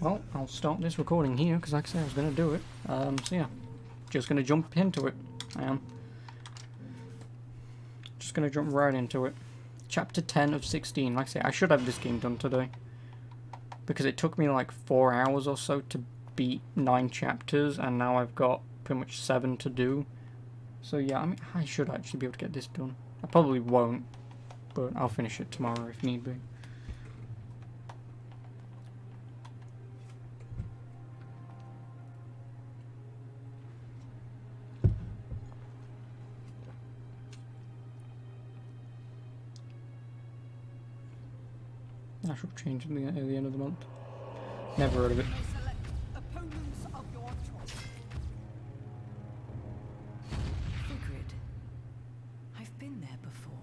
Well, I'll start this recording here, because like I said, I was going to do it. So yeah, just going to jump into it. I am. Just going to jump right into it. Chapter 10 of 16. Like I say, I should have this game done today. Because it took me like 4 hours or so to beat 9 chapters, and now I've got pretty much 7 to do. So yeah, I mean, I should actually be able to get this done. I probably won't, but I'll finish it tomorrow if need be. I shall change at the end of the month. Never heard of it. Opponents of your choice. Sigrid. I've been there before.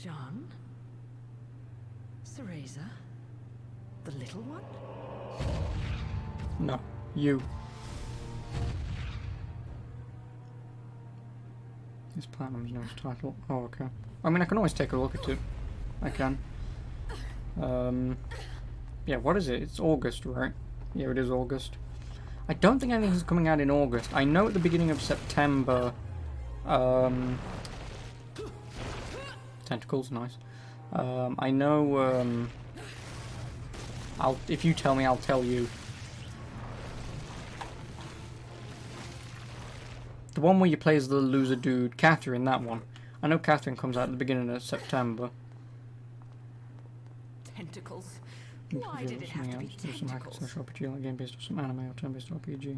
Jean? Cereza? The little one? No, you. This Platinum's newest title. Oh, okay. I mean, I can always take a look at it. I can. Yeah, what is it? It's August, right? Yeah, it is August. I don't think anything's coming out in August. I know at the beginning of September, tentacles, nice. I know, if you tell me, I'll tell you. The one where you play as the loser dude, Catherine, that one. I know Catherine comes out at the beginning of September. Tentacles? Why did it have to be There's some hack and tentacles? slash RPG like game based or some anime or turn based RPG.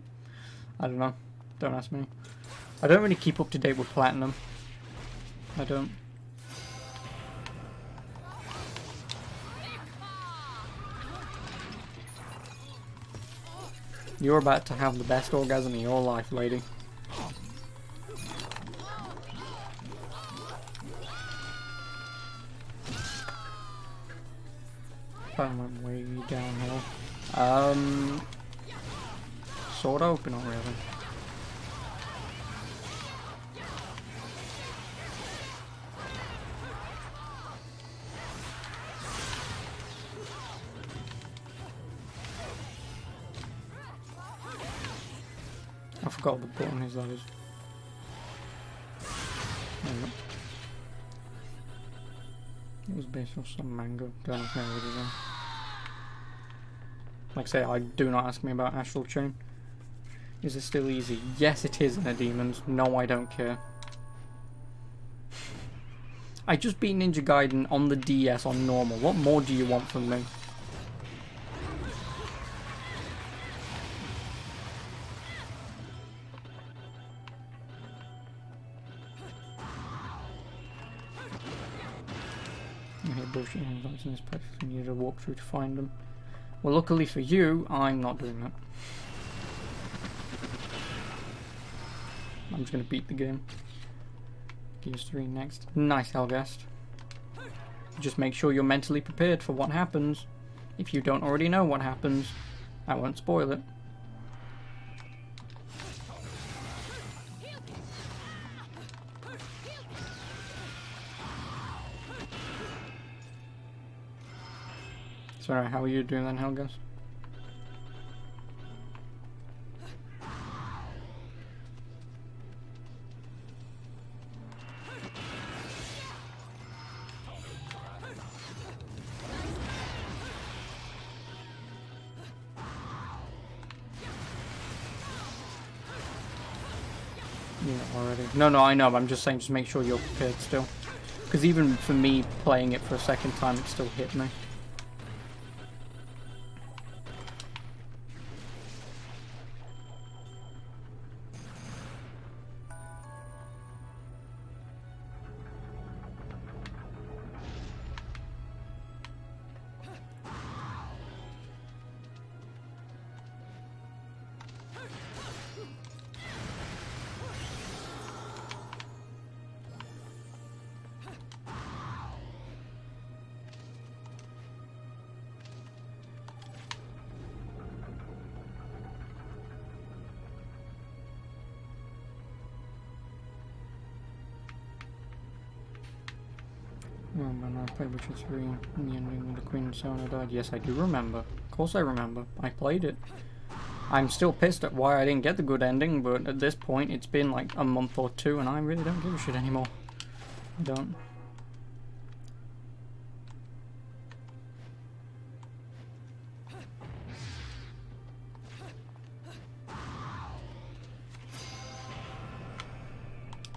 I don't know. Don't ask me. I don't really keep up to date with Platinum. I don't. You're about to have the best orgasm of your life, lady. That went way downhill. Sword open already. I forgot what the button is, that is. There we go. It was based off some manga. Don't ask me what it is. Like I say, I do not ask me about Astral Chain. Is it still easy? Yes, it is in a Demons. No, I don't care. I just beat Ninja Gaiden on the DS on normal. What more do you want from me? I hear bullshit invites in this place. You need a walkthrough to find them. Well, luckily for you, I'm not doing that. I'm just going to beat the game. Gears 3 next. Nice, Helgast. Just make sure you're mentally prepared for what happens. If you don't already know what happens, I won't spoil it. Sorry, how are you doing then, Helgast? Yeah, already. No, I know, but I'm just saying just make sure you're prepared still. Because even for me playing it for a second time, it still hit me. When I played Witcher 3 in the ending with the Queen and Sona died. Yes, I do remember. Of course I remember. I played it. I'm still pissed at why I didn't get the good ending, but at this point it's been like a month or two and I really don't give a shit anymore. I don't.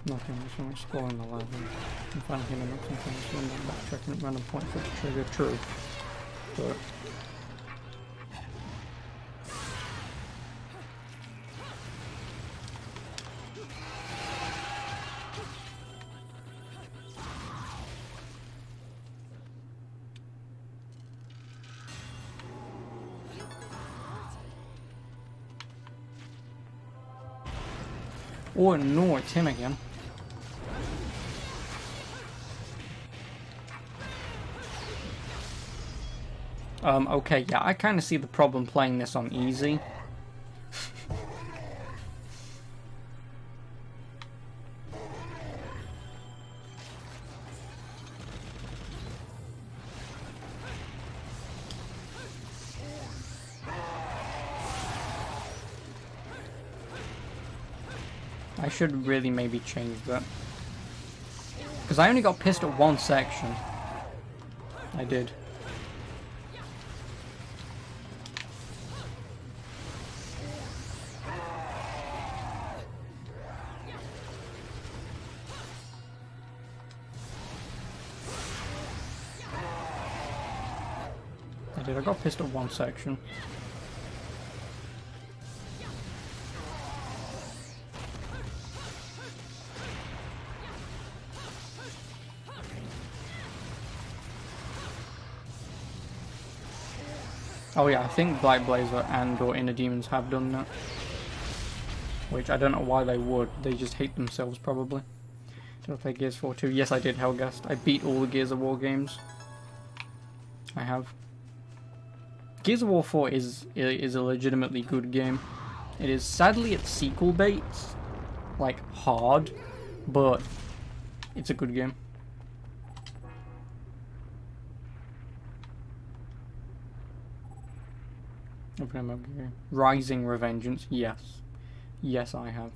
Nothing, just I'm exploring the level. I'm finally hitting up something, so I'm not backtracking at random points for the trigger, true. But oh no, it's him again. Okay, yeah, I kind of see the problem playing this on easy. I should really maybe change that. Because I only got pissed at one section. I did. I got pissed at one section. Oh yeah, I think Black Blazer and or Inner Demons have done that. Which I don't know why they would. They just hate themselves probably. Did I play Gears 4 too? Yes I did, Hellgast. I beat all the Gears of War games. I have. Gears of War 4 is a legitimately good game. It is sadly it's sequel bait, like hard, but it's a good game. Rising Revengeance, yes. Yes I have.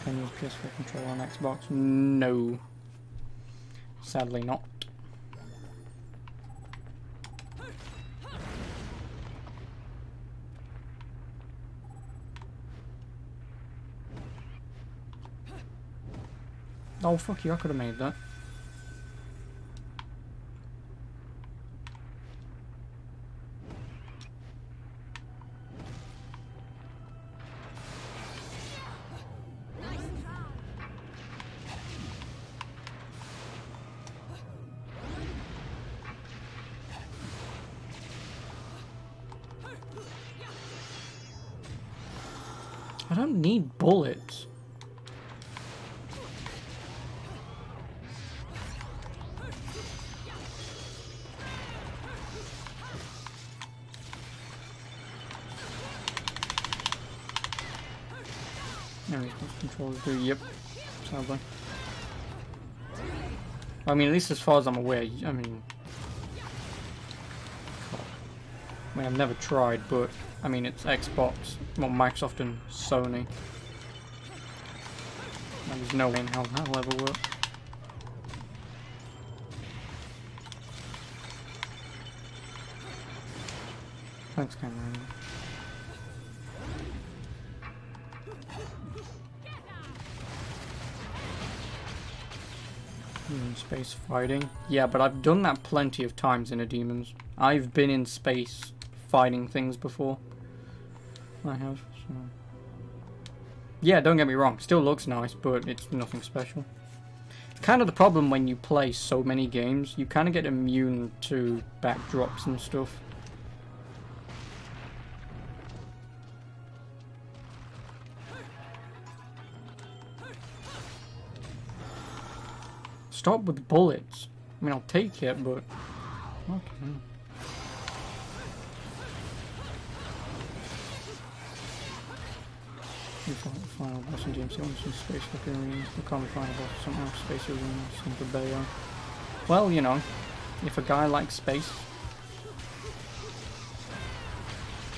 Can you use PS4 controller on Xbox? No. Sadly not. Oh fuck you, I could have made that. I don't need bullets. There controls do, yep. Sadly. I mean, at least as far as I'm aware, I mean, I've never tried, but I mean, it's Xbox, well, Microsoft and Sony. And there's no way in hell that'll ever work. Thanks, Cameron. In space fighting? Yeah, but I've done that plenty of times in a Demons. I've been in space fighting things before. I have, so... Yeah, don't get me wrong, still looks nice, but it's nothing special. Kind of the problem when you play so many games, you kind of get immune to backdrops and stuff. Stop with bullets. I mean, I'll take it, but... Okay. The final boss in DMC on some space arenas. The common final boss is somehow space arenas in the Bayo. Well, you know, if a guy likes space,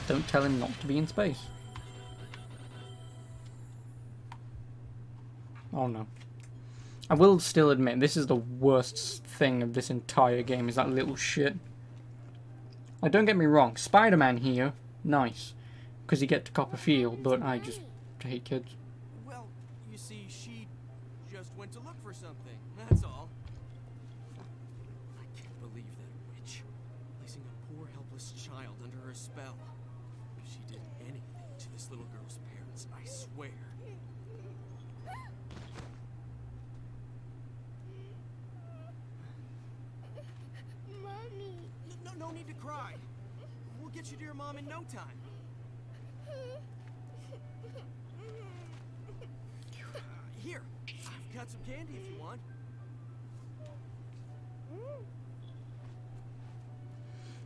don't tell him not to be in space. Oh no. I will still admit, this is the worst thing of this entire game, is that little shit. Like, don't get me wrong, Spider-Man here, nice. Because you get to cop a feel, but I just hate kids. Well, you see, she just went to look for something, that's all. I can't believe that witch, placing a poor helpless child under her spell. If she did anything to this little girl's parents, I swear. Mommy. No need to cry. We'll get you to your mom in no time. Here, I've got some candy if you want.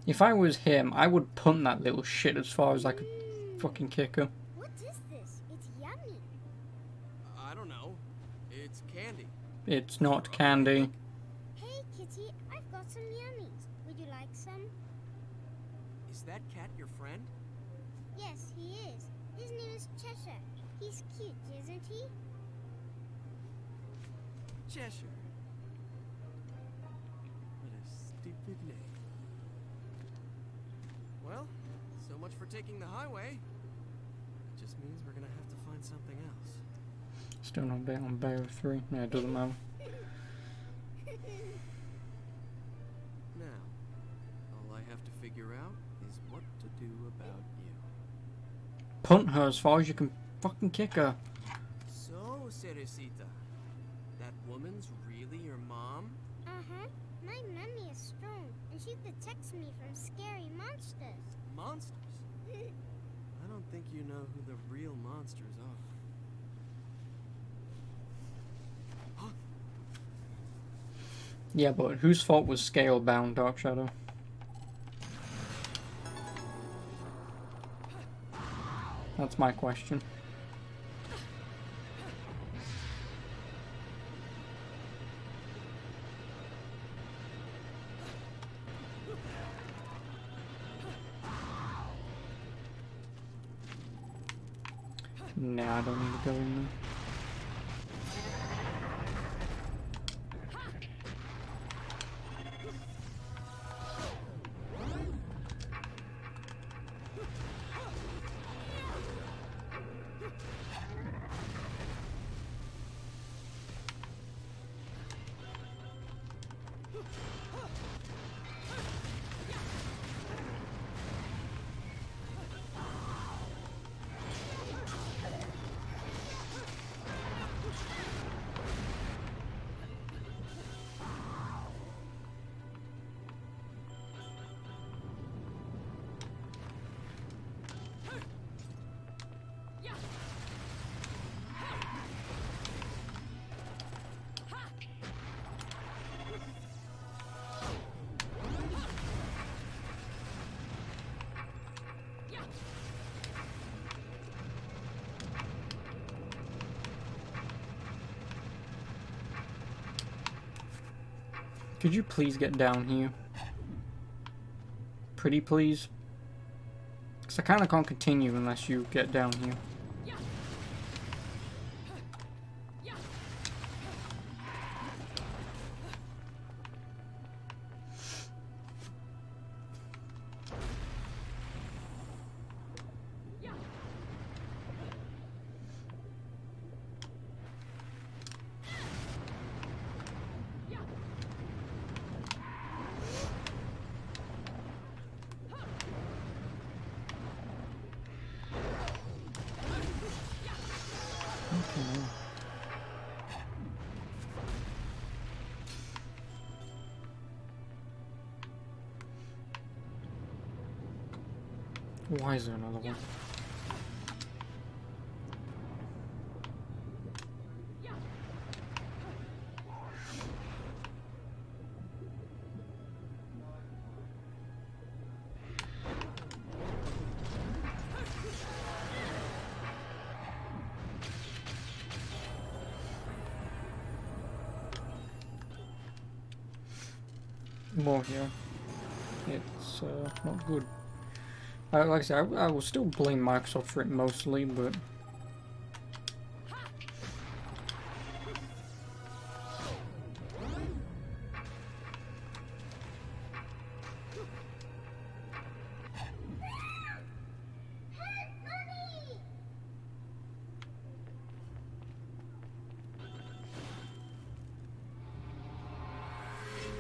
If I was him, I would punt that little shit as far as I could fucking kick her. What is this? It's yummy. I don't know. It's candy. It's not candy. Hey, Kitty, I've got some yummies. Would you like some? Is that cat your friend? Yes, he is. His name is Cheshire. He's cute, isn't he? Cheshire. What a stupid name. Well, so much for taking the highway. It just means we're gonna have to find something else. Still not bet on Bayo 3. Yeah, it doesn't matter. Now, all I have to figure out is what to do about you. Punt her as far as you can fucking kick her. So, Cerecita, that woman's really your mom? Uh-huh. My mummy is strong, and she protects me from scary monsters. Monsters? I don't think you know who the real monsters are. Huh? Yeah, but whose fault was scale-bound, Dark Shadow? That's my question. Nah, I don't need to go in there. Could you please get down here? Pretty please? Because I kind of can't continue unless you get down here. Why is there another one? more here. It's not good. Like I said, I will still blame Microsoft for it mostly, but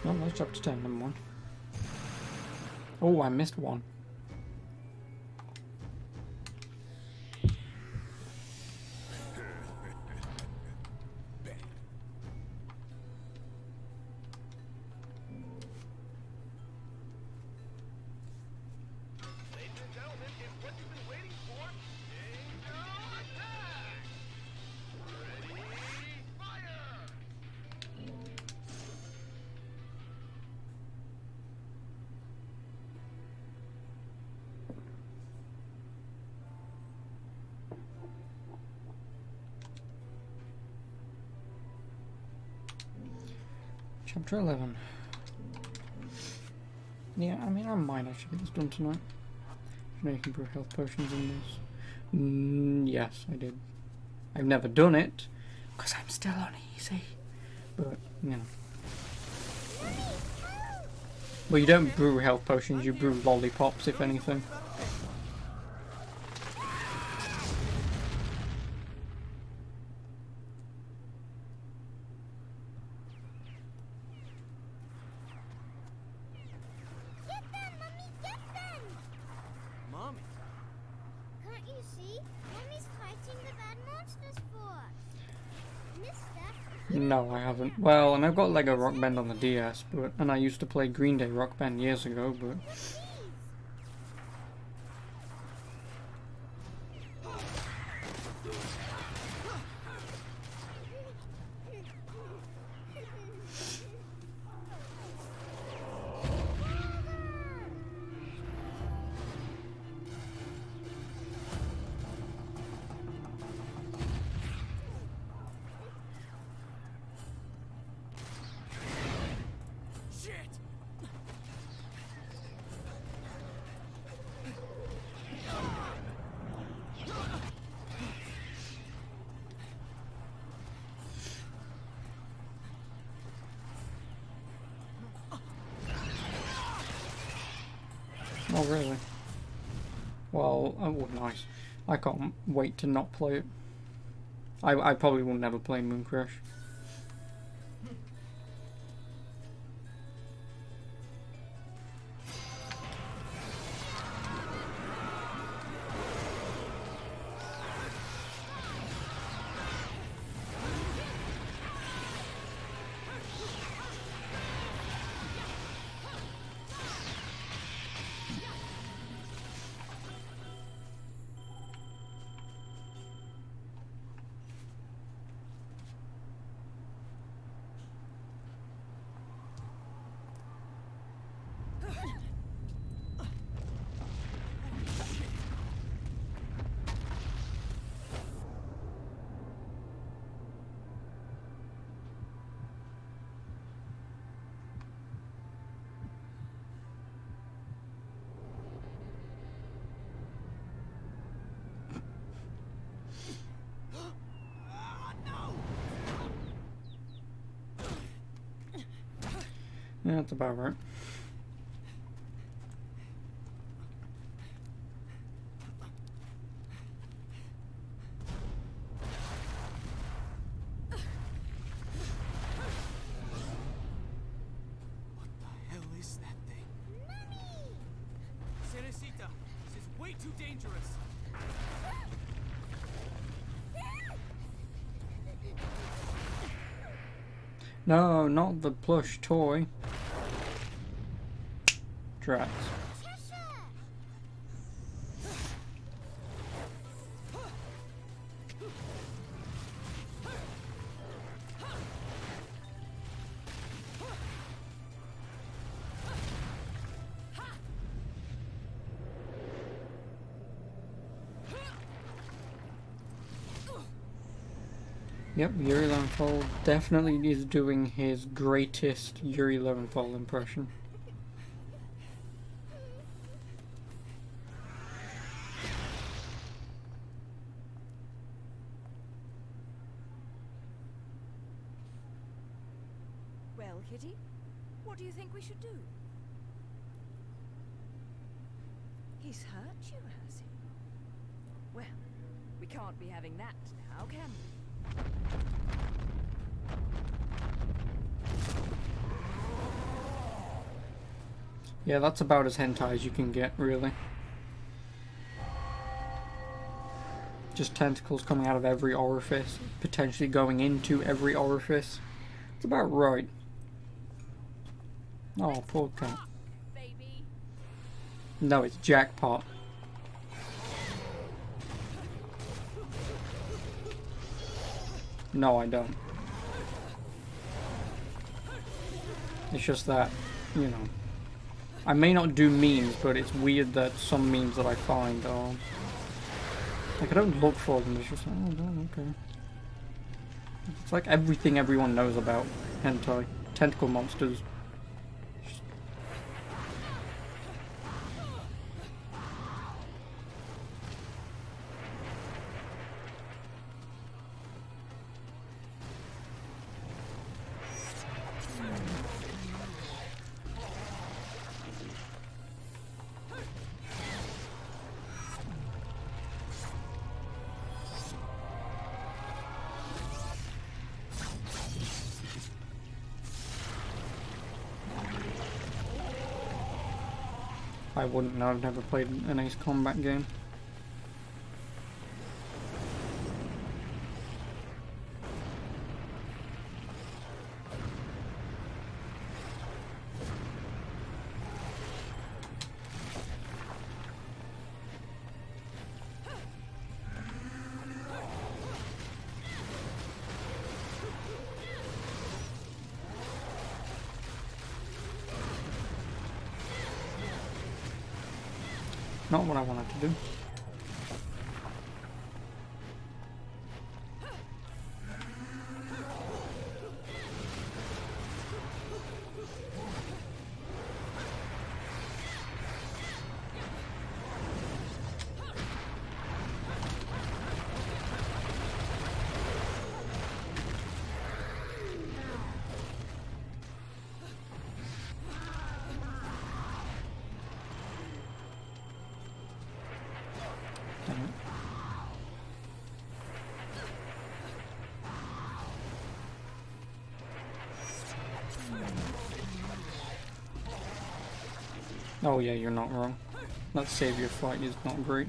oh, that's chapter 10, number 1. Oh, I missed one. Chapter 11. Yeah, I mean, I might actually get this done tonight. You know, you can brew health potions in this. Yes, I did. I've never done it, because I'm still on easy. But, you know. Well, you don't brew health potions, you brew lollipops, if anything. Mommy. Can't you see? Mommy's fighting the bad monsters for us. Mister, No, I haven't. Well, and I've got Lego Rock Band on the DS, but and I used to play Green Day Rock Band years ago, but please. Shit! oh really? Well, oh nice. I can't wait to not play it. I probably will never play Moon Crash. Yeah, that's about right. What the hell is that thing? Mommy! Cerecita, this is way too dangerous. No, not the plush toy. Drats. Cheshire! Yep, Yuri Lowenthal definitely is doing his greatest Yuri Lowenthal impression. Well, Kitty, what do you think we should do? He's hurt you, has he? Well, we can't be having that now, can we? Yeah, that's about as hentai as you can get, really. Just tentacles coming out of every orifice, potentially going into every orifice. It's about right. Oh, poor cat. Baby. No, it's jackpot. No, I don't. It's just that, you know. I may not do memes, but it's weird that some memes that I find are... Like, I don't look for them, it's just like, oh, no, okay. It's like everything everyone knows about hentai. Tentacle monsters. I wouldn't know, I've never played an Ace Combat game. Not what I wanted to do. Oh yeah, you're not wrong. That savior fight is not great.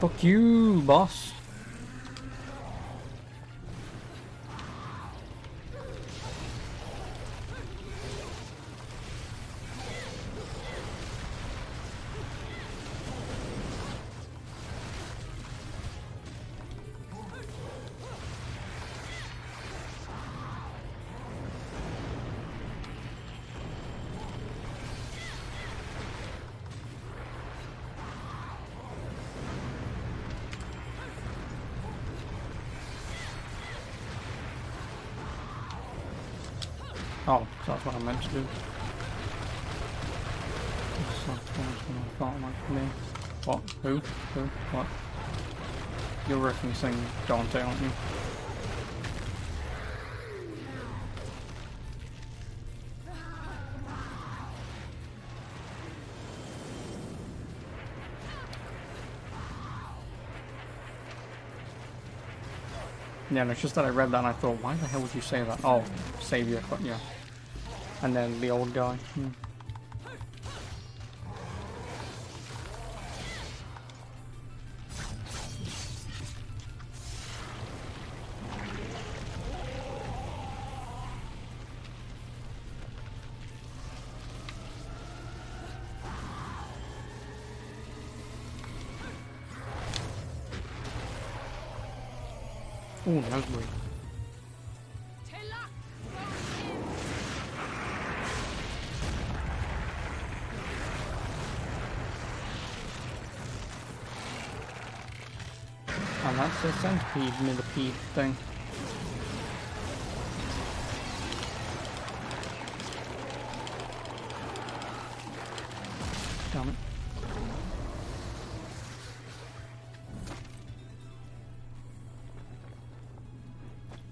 Fuck you, boss. Oh, so that's what I meant to do. What? Who? Who? What? You're referencing Dante, aren't you? Yeah, no, it's just that I read that and I thought, why the hell would you say that? Oh, savior, yeah. And then the old guy. Oh, nosebleed. And that's the centipede millipede thing. Damn it.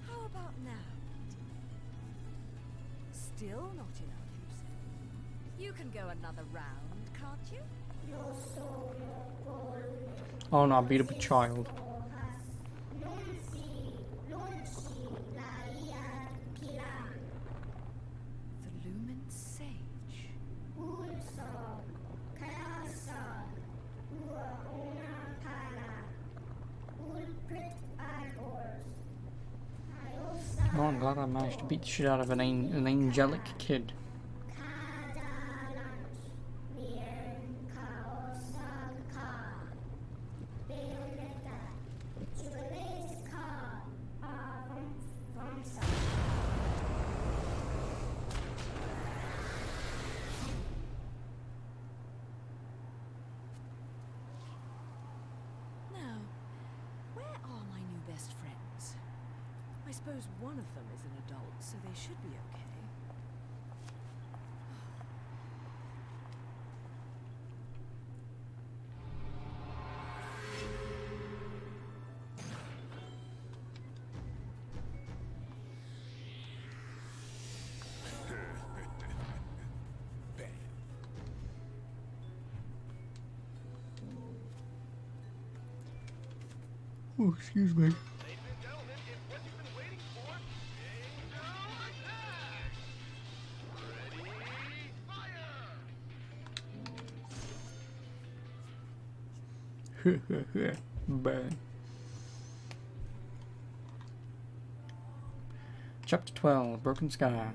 How about now? Still not enough, you say? You can go another round, can't you? Oh no, I beat up a child. The Lumen Sage. Oh, I'm glad I managed to beat the shit out of an angelic kid. Now, where are my new best friends? I suppose one of them is an adult, so they should be okay. Oh, excuse me. Ladies and gentlemen, it's what you've been waiting for. Ready, fire! Bang. Chapter 12, Broken Sky.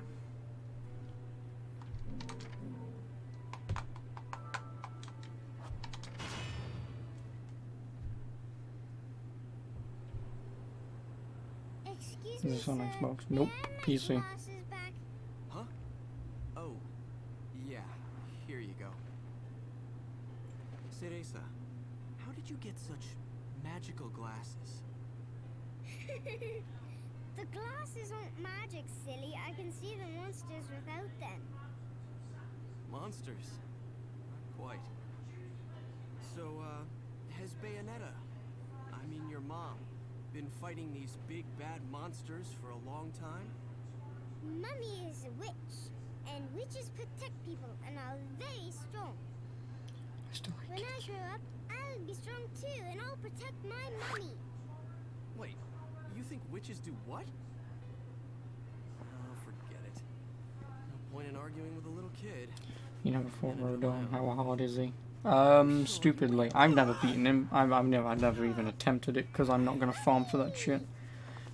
Excuse Is me, this on sir. Xbox? May Nope, I have my PC. glasses back? Huh? Oh, yeah. Here you go. Cereza, how did you get such magical glasses? The glasses aren't magic, silly. I can see the monsters without them. Monsters? Not quite. So, has Bayonetta, I mean your mom, been fighting these big bad monsters for a long time? Mummy is a witch, and witches protect people and are very strong. I still like When I it. grow up, I'll be strong too, and I'll protect my mummy. Wait, you think witches do what? Oh, forget it. No point in arguing with a little kid. You never fought Manage on Rodon. my How own. hard is he? Stupidly. I've never beaten him. I've never even attempted it because I'm not gonna farm for that shit.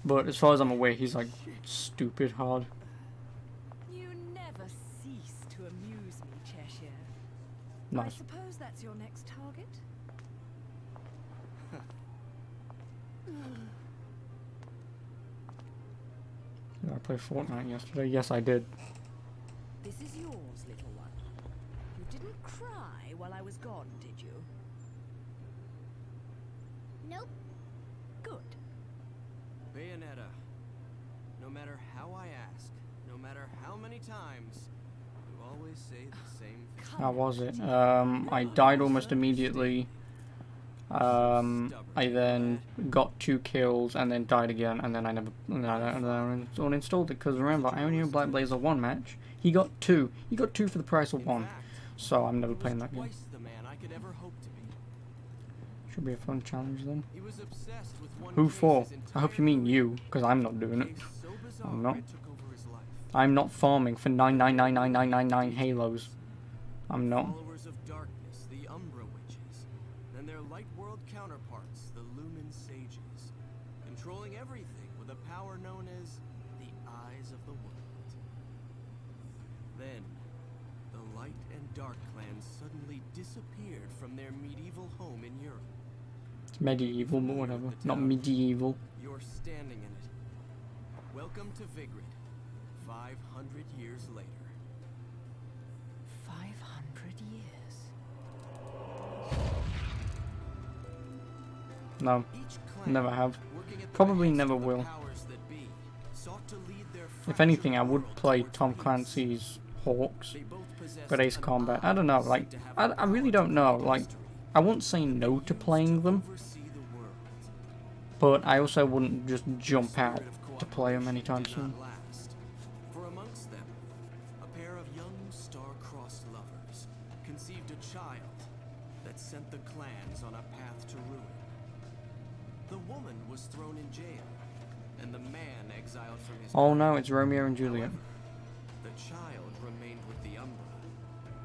But as far as I'm aware, he's like stupid hard. You never cease to amuse me, Cheshire. I Nice. suppose that's your next target? Did I play Fortnite yesterday? Yes, I did. This is yours, little one. You didn't cry while I was gone, did you? Nope. Good. Bayonetta, no matter how I ask, no matter how many times, you always say the same thing. How was it? I died almost immediately. I then got 2 kills and then died again, and then I never uninstalled it because remember I only had Black Blazer 1 match. He got 2. He got 2 for the price of 1. So I'm never he was playing that game. twice the man I could ever hope to be. Should be a fun challenge then. He was obsessed with one Who case for? his I hope entire you mean career. you, because I'm not doing it. Case so bizarre I'm not. it took over his life. I'm not farming for 9999999 halos. I'm not. Followers of darkness, the Umbra witches, and their light world counterparts, the Lumen Sages, controlling everything with a power known as the Eyes of the World. Then, the Light and Dark clans suddenly disappeared from their medieval home in Europe. It's medieval, but whatever. Not medieval. You're standing in it. Welcome to Vigrid. 500 years later. 500 years. No, Each clan, never have. working at the Probably behest never of the will. powers that be, sought to lead their If anything, I fractured would world play towards Tom peace. Clancy's Hawks, They both possessed but Ace an Combat. eye I don't know. said Like, to have I the really power don't to know. create Like, history. I wouldn't say no to playing them, Oversee the world. but I also wouldn't just jump Spirit out of to play them cooperation anytime did soon. not last. For amongst them, a pair of young star-crossed lovers conceived a child that sent the clans on a path to ruin. The woman was thrown in jail, and the man exiled from his Oh clan. no, it's Romeo and Juliet. However, the child remained with the Umbra,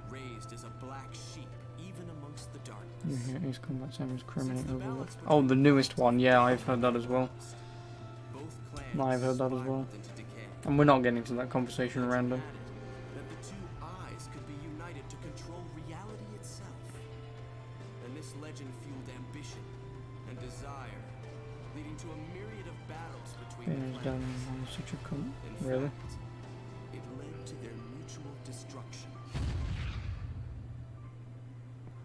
raised as a black sheep even amongst the You darkness. hear Ace Combat same as Since Criminal the Overlord. balance Oh, between the newest one. Yeah, I've heard that as well. Both No, I've heard that as well. spiraled into decay. And we're not getting into that conversation Legend random. had it that the two eyes could be united to control reality itself. And this legend fueled ambition and desire, leading to a myriad of battles between Bears the down clans. on such a cunt. In Really? fact, it led to their mutual destruction.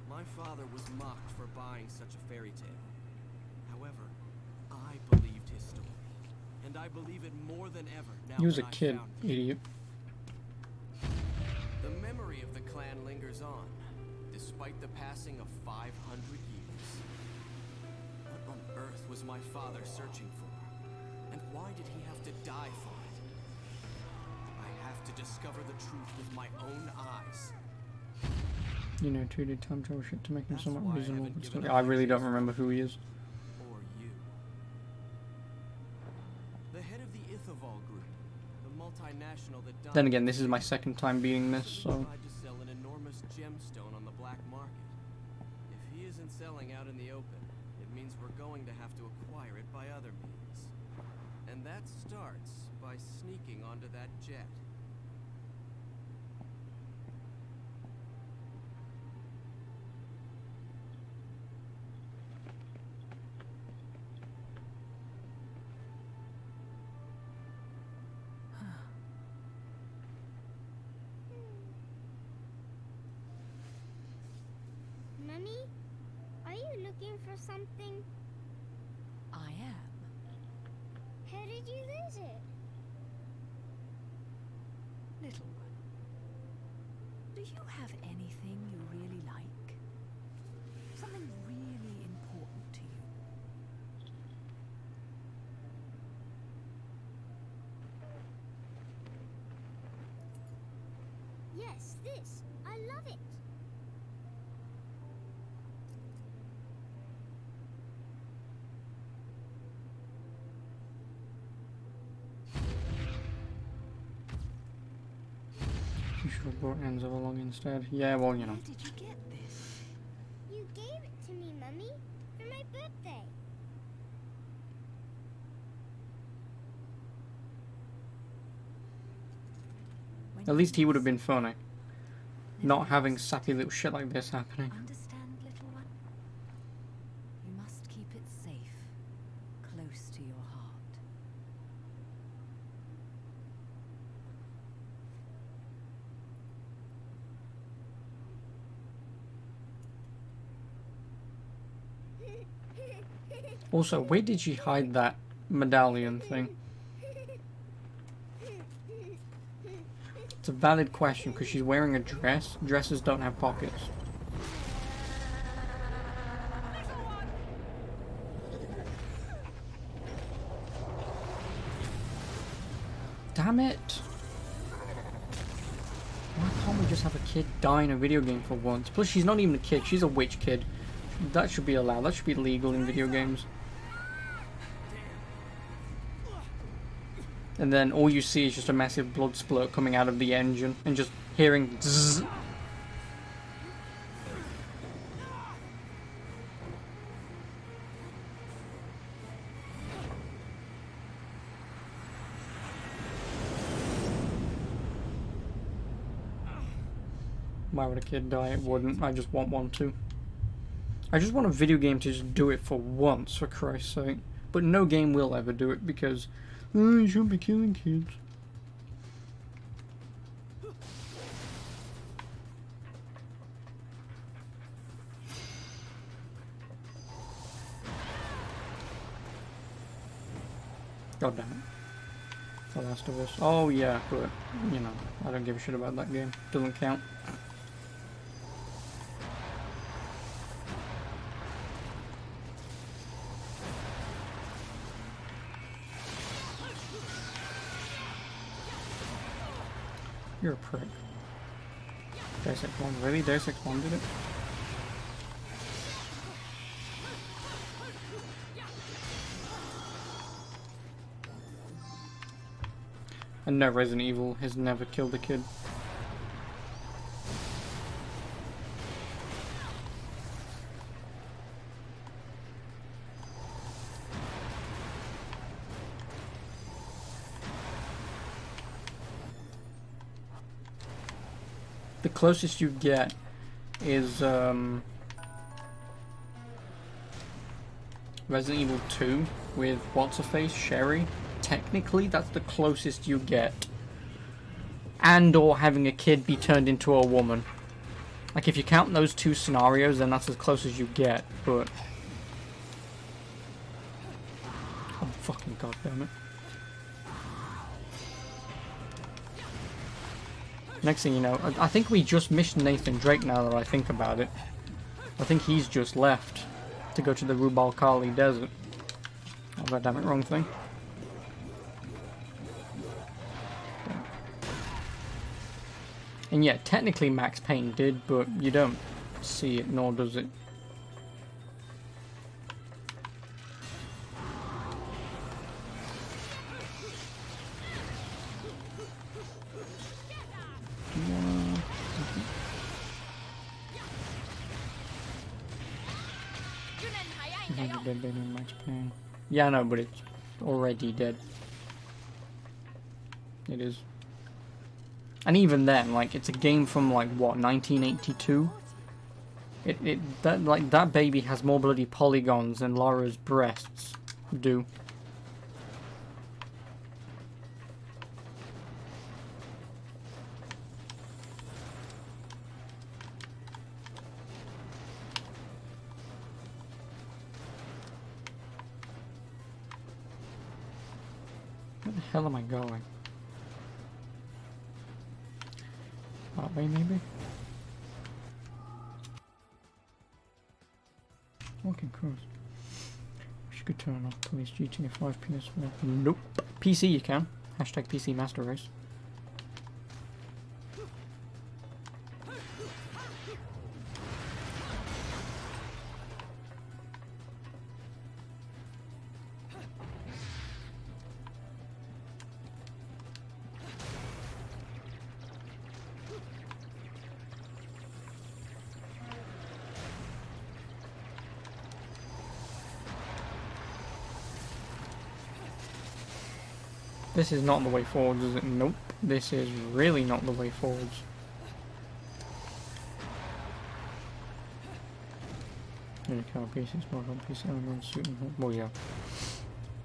My father was mocked for buying such a fairy tale. However, I believed his story, and I believe it more than ever now. He was a that I've kid, found you. idiot. The memory of the clan lingers on, despite the passing of 500 years. What on earth was my father searching for? And why did he have to die for it? I have to discover the truth with my own eyes. You know, 2D time travel shit to make him That's somewhat why I reasonable. haven't But given still, up I my really don't chase. remember who he is. Or you. The head of the Ithavoll group, the multinational that Then again, this is my second time beating this, so tried to sell an enormous gemstone on the black market. If he isn't selling out in the open, it means we're going to have to acquire it by other means. And that starts by sneaking onto that jet. Mummy, are you looking for something? I am. How did you lose it? Little one. Do you have anything you really like? Something really important to you? Yes, this. I love it. you should have brought ends of along instead. Yeah, well, you know. Where did you get this? You gave it to me, Mummy, for my birthday. When At least you he would have been must funny. never Not having lost. sappy little shit like this happening. Understand, little one? You must keep it safe, close to your heart. Also, where did she hide that medallion thing? It's a valid question because she's wearing a dress. Dresses don't have pockets. Damn it! Why can't we just have a kid die in a video game for once? Plus, she's not even a kid. She's a witch kid. That should be allowed. That should be legal in video games. And then all you see is just a massive blood splurt coming out of the engine and just hearing zzz. Why would a kid die? It wouldn't. I just want one to. I just want a video game to just do it for once, for Christ's sake. But no game will ever do it because, oh, you shouldn't be killing kids. God damn it. The Last of Us. Oh yeah, but, you know, I don't give a shit about that game. Doesn't count. You're a prick. Deus Ex 1. Really? Deus Ex 1 did it? And no, Resident Evil has never killed a kid. The closest you get is Resident Evil 2 with what's-her-face, Sherry. Technically, that's the closest you get. And or having a kid be turned into a woman. Like, if you count those two scenarios, then that's as close as you get, but... Oh, fucking goddammit. Next thing you know, I think we just missed Nathan Drake now that I think about it. I think he's just left to go to the Rubal Khali Desert. Oh, goddammit, wrong thing. And yeah, technically Max Payne did, but you don't see it, nor does it. Dead baby in Max Payne. Yeah, I know, but it's already dead. It is. And even then, like, it's a game from, like, what, 1982? That baby has more bloody polygons than Laura's breasts do. Where the hell am I going? That way, maybe? Walking cross. Wish you could turn off police GTA 5 PS4. Nope. PC you can. Hashtag PC Master Race. This is not the way forwards, is it? Nope. This is really not the way forwards. Here we go, PC, smartphone, PC, everyone shooting. Well, yeah.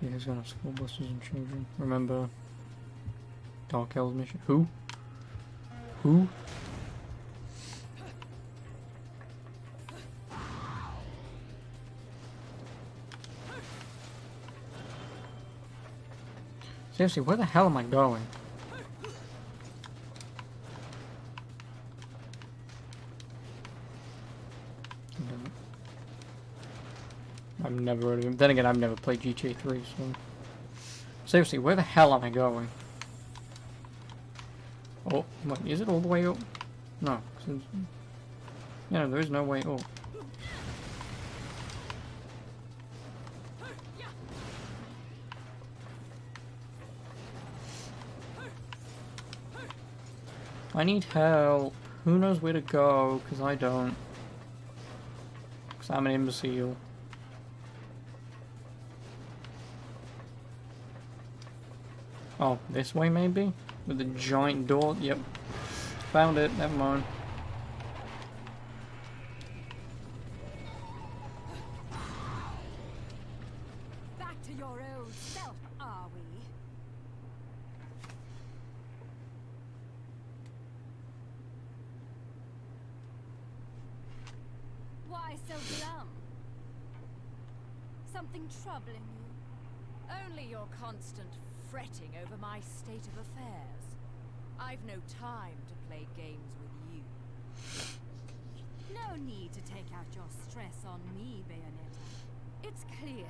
Yeah, he's gonna have school buses and children. Remember Dark Elves mission? Who? Who? Seriously, where the hell am I going? I've never heard of him. Then again, I've never played GTA 3, so... Seriously, where the hell am I going? Oh, wait, is it all the way up? No. Yeah, there is no way up. I need help. Who knows where to go? Because I don't. Because I'm an imbecile. Oh, this way maybe? With the giant door? Yep. Found it. Never mind. Why so glum? Something troubling you? Only your constant fretting over my state of affairs. I've no time to play games with you. No need to take out your stress on me, Bayonetta. It's clear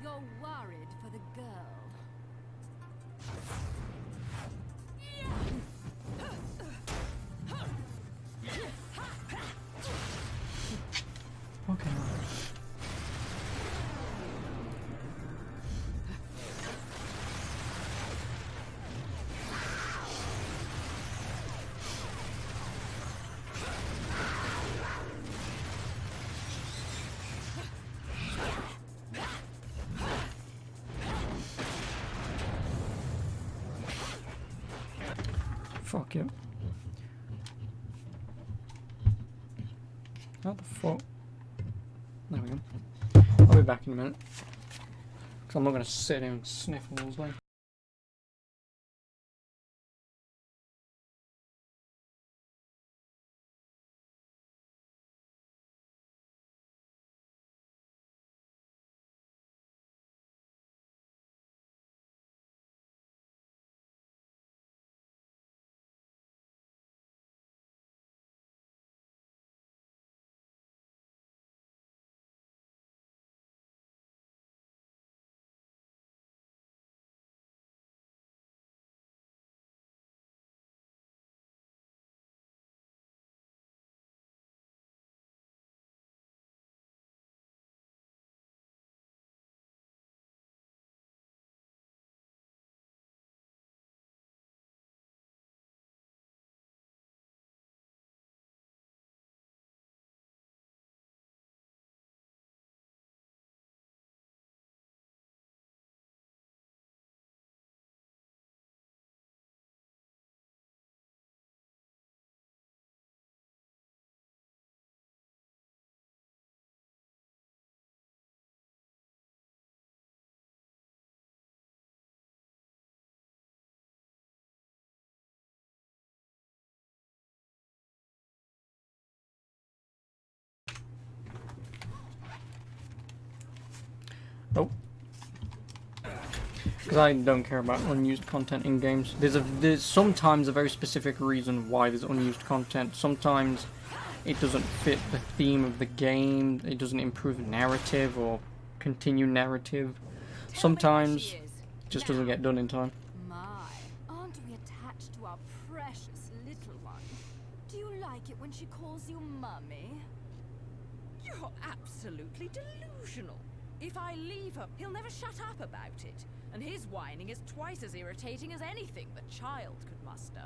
you're worried for the girl. Okay. Fuck you. How the fuck? There we go. I'll be back in a minute. Because I'm not going to sit here and sniff all day. Nope. Because I don't care about unused content in games. There's sometimes a very specific reason why there's unused content. Sometimes it doesn't fit the theme of the game. It doesn't improve narrative or continue narrative. Sometimes it just doesn't get done in time. My, aren't we attached to our precious little one? Do you like it when she calls you mummy? You're absolutely delusional. If I leave her, he'll never shut up about it. And his whining is twice as irritating as anything the child could muster.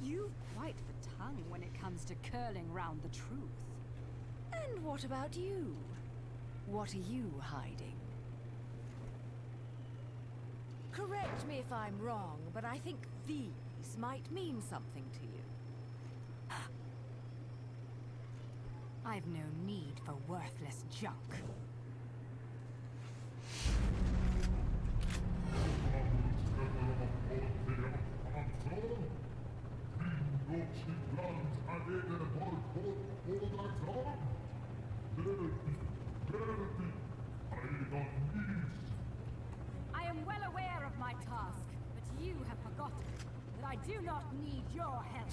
You've quite the tongue when it comes to curling round the truth. And what about you? What are you hiding? Correct me if I'm wrong, but I think these might mean something to you. I've no need for worthless junk. I am well aware of my task, but you have forgotten that I do not need your help.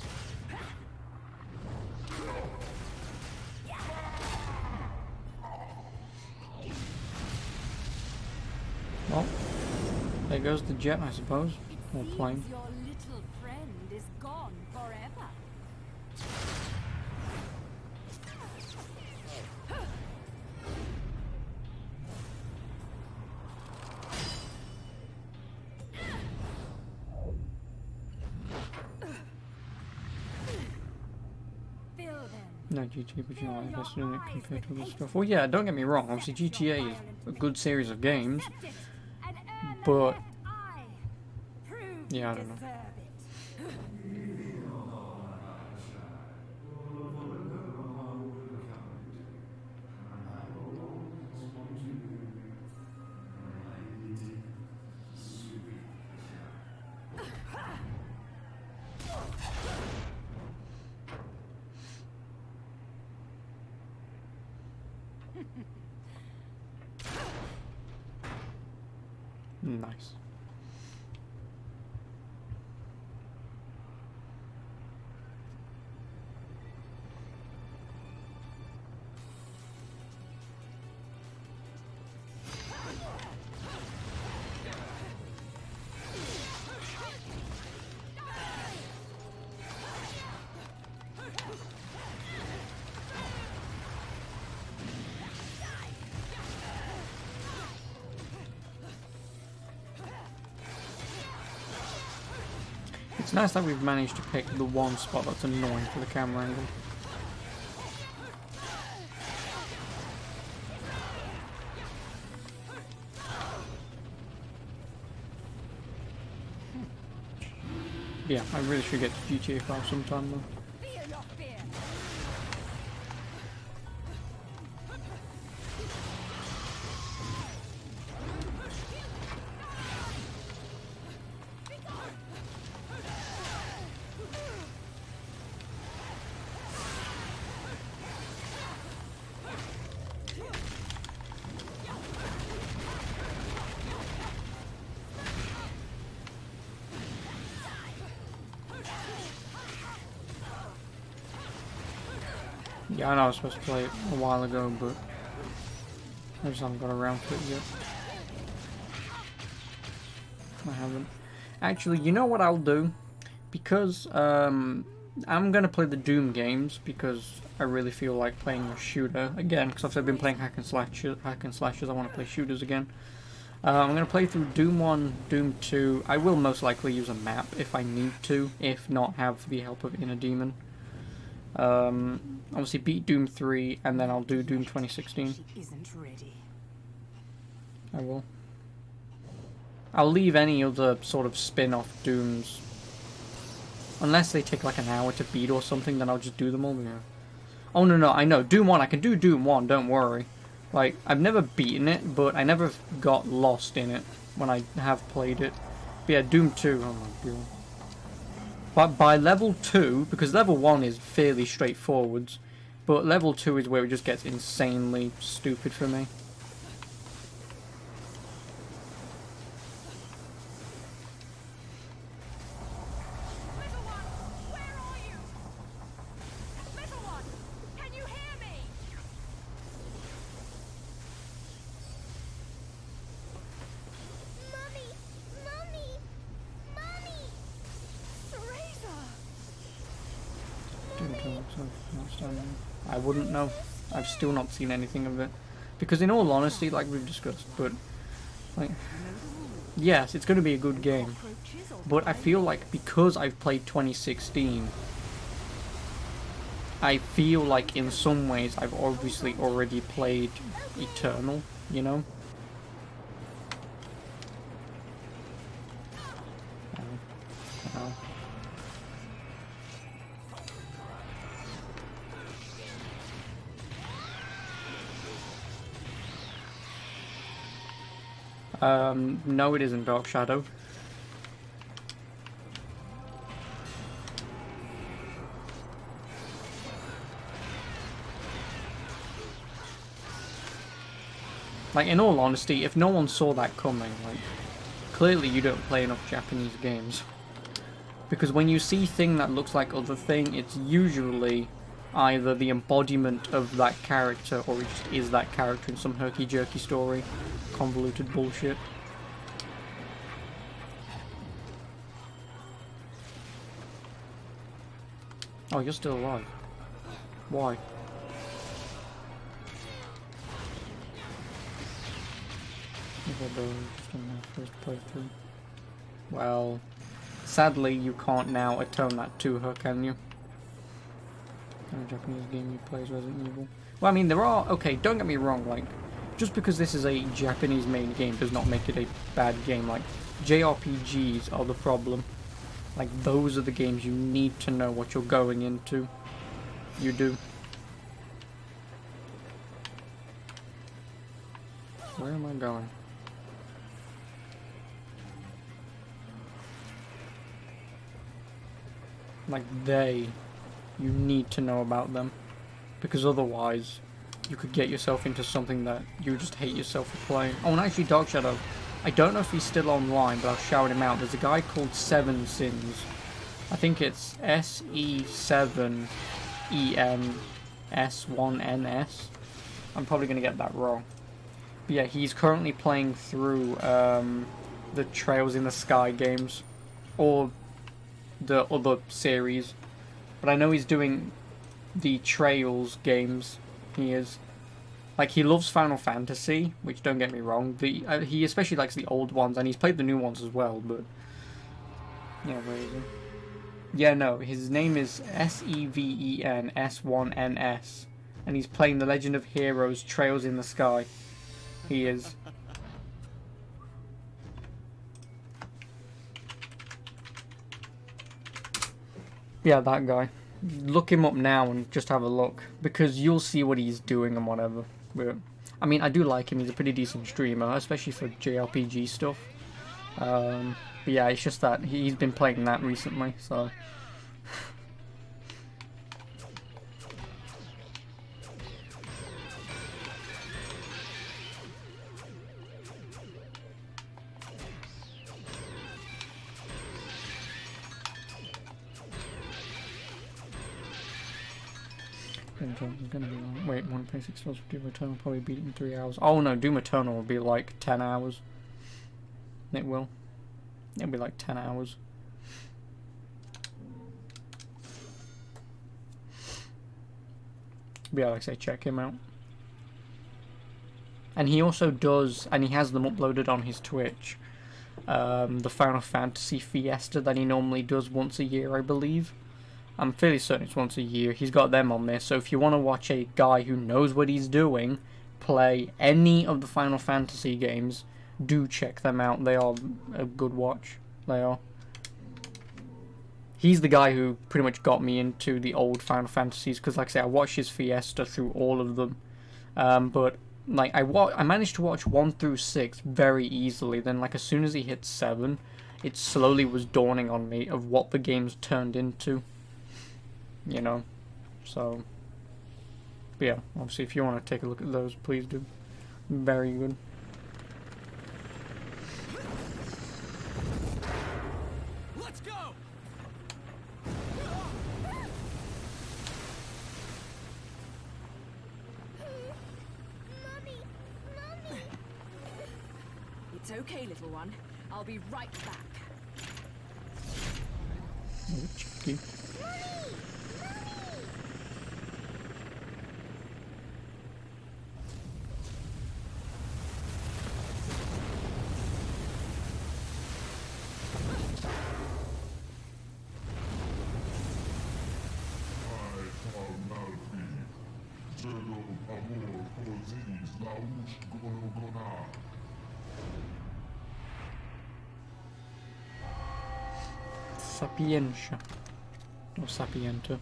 Well, there goes the jet, I suppose. Or plane. Your little friend is gone forever. No, GTA, but you know, I invested in it compared to other stuff. Well, yeah, don't get me wrong. Obviously, GTA is a good series of games, but yeah, I don't know. Nice. It's nice that we've managed to pick the one spot that's annoying for the camera angle. Yeah, I really should get to GTA 5 sometime though. Fear your fear. Yeah, I know I was supposed to play it a while ago, but I just haven't got around to it yet. I haven't. Actually, you know what I'll do? Because I'm gonna play the Doom games because I really feel like playing a shooter again. Because I've been playing hack and slashers. I want to play shooters again. I'm gonna play through Doom 1, Doom 2. I will most likely use a map if I need to. If not, have the help of Inner Demon. Obviously beat Doom 3, and then I'll do Doom 2016. She isn't ready. I will. I'll leave any other sort of spin-off Dooms. Unless they take like an hour to beat or something, then I'll just do them all. Yeah. Oh no, I know. Doom 1, I can do Doom 1, don't worry. Like, I've never beaten it, but I never got lost in it when I have played it. But yeah, Doom 2, oh my god. But by level 2, because level 1 is fairly straightforward, but level 2 is where it just gets insanely stupid for me. Little one, where are you? Little one, can you hear me? Mommy! Mommy! Mommy! Teresa! I wouldn't know. I've still not seen anything of it. Because in all honesty, like we've discussed, but like, yes, it's going to be a good game. But I feel like because I've played 2016, I feel like in some ways I've obviously already played Eternal, you know? Ow. No, it isn't Dark Shadow. Like, in all honesty, if no one saw that coming, like, clearly you don't play enough Japanese games. Because when you see thing that looks like other thing, it's usually either the embodiment of that character, or it just is that character in some herky-jerky story. Convoluted bullshit. Oh, you're still alive. Why? Just on my first playthrough. Well, sadly you can't now atone that to her, can you? No Japanese game you play as Resident Evil. Well, I mean, there are... Okay, don't get me wrong, like, just because this is a Japanese-made game does not make it a bad game. Like, JRPGs are the problem. Like, those are the games you need to know what you're going into. You do. Where am I going? Like, you need to know about them. Because otherwise, you could get yourself into something that you just hate yourself for playing. Oh, and actually Dark Shadow, I don't know if he's still online, but I'll shout him out. There's a guy called Seven Sins. I think it's SE7EMS1NS. I'm probably going to get that wrong. But yeah, he's currently playing through the Trails in the Sky games, or the other series. But I know he's doing the Trails games. He is. Like, he loves Final Fantasy, which, don't get me wrong, he especially likes the old ones, and he's played the new ones as well, but... Yeah, where is he? Yeah, no, his name is SEVENS1NS, and he's playing The Legend of Heroes Trails in the Sky. He is. Yeah, that guy. Look him up now and just have a look, because you'll see what he's doing and whatever. But, I mean, I do like him. He's a pretty decent streamer, especially for JRPG stuff. But yeah, it's just that he's been playing that recently, so... Gonna be long. Wait, 1.6 hours of Doom Eternal probably beat it in 3 hours. Oh no, Doom Eternal will be like 10 hours. It will. It'll be like 10 hours. But yeah, like I say, check him out. And he also does, and he has them uploaded on his Twitch, the Final Fantasy Fiesta that he normally does once a year, I believe. I'm fairly certain it's once a year. He's got them on there, so if you want to watch a guy who knows what he's doing play any of the Final Fantasy games, do check them out. They are a good watch. They are. He's the guy who pretty much got me into the old Final Fantasies, because like I say, I watched his Fiesta through all of them. But like I managed to watch 1 through 6 very easily. Then like as soon as he hit 7, it slowly was dawning on me of what the game's turned into. You know, so, but yeah, obviously if you want to take a look at those, please do. Very good. Let's go! Mommy! It's okay, little one. I'll be right back. Oh, cheeky. Sapientia. Or Sapienta.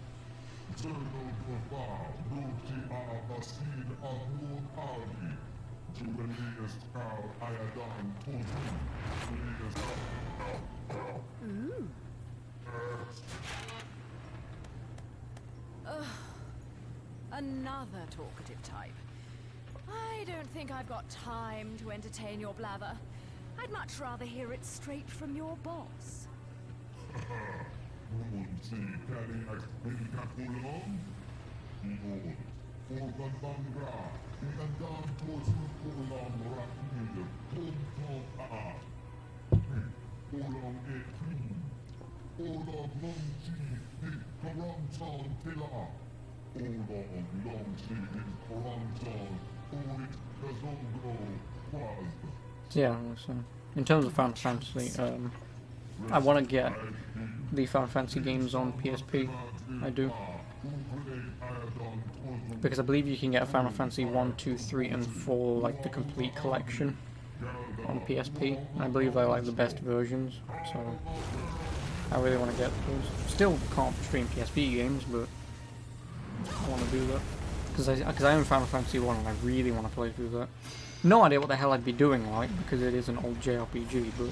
Another talkative type. I don't think I've got time to entertain your blather. I'd much rather hear it straight from your boss. Yeah, so in terms of Final Fantasy, I want to get the Final Fantasy games on PSP. I do. Because I believe you can get Final Fantasy 1, 2, 3, and 4, like the complete collection on PSP. And I believe they're like the best versions, so I really want to get those. Still can't stream PSP games, but I want to do that. Because I own Final Fantasy 1 and I really want to play through that. No idea what the hell I'd be doing, like, because it is an old JRPG, but...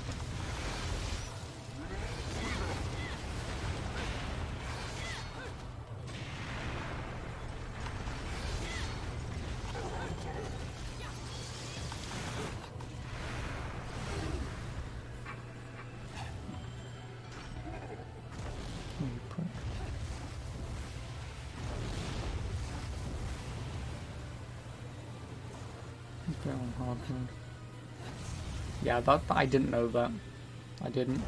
Put it on hard mode. Yeah, that I didn't know that. I didn't.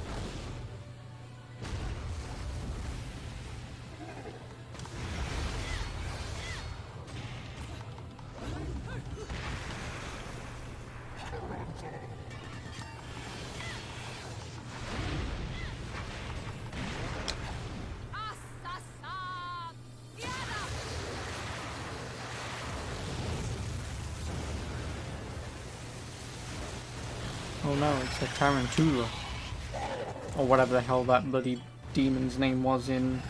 Oh no, it's a tarantula. Or whatever the hell that bloody demon's name was in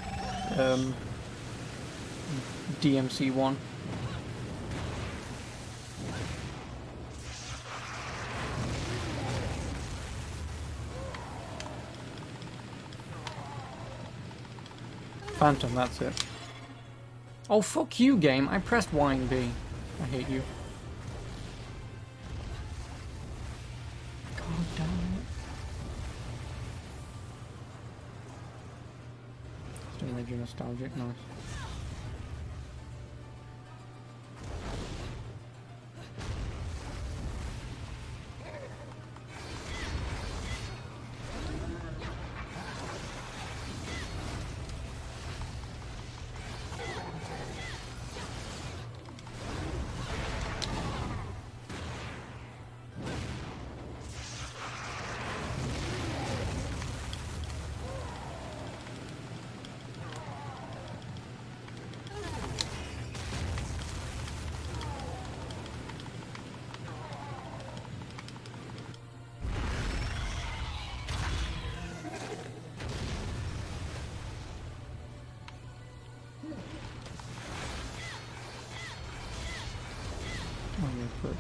DMC 1. Phantom, that's it. Oh, fuck you, game. I pressed Y and B. I hate you. God damn it. Still made you nostalgic, nice. But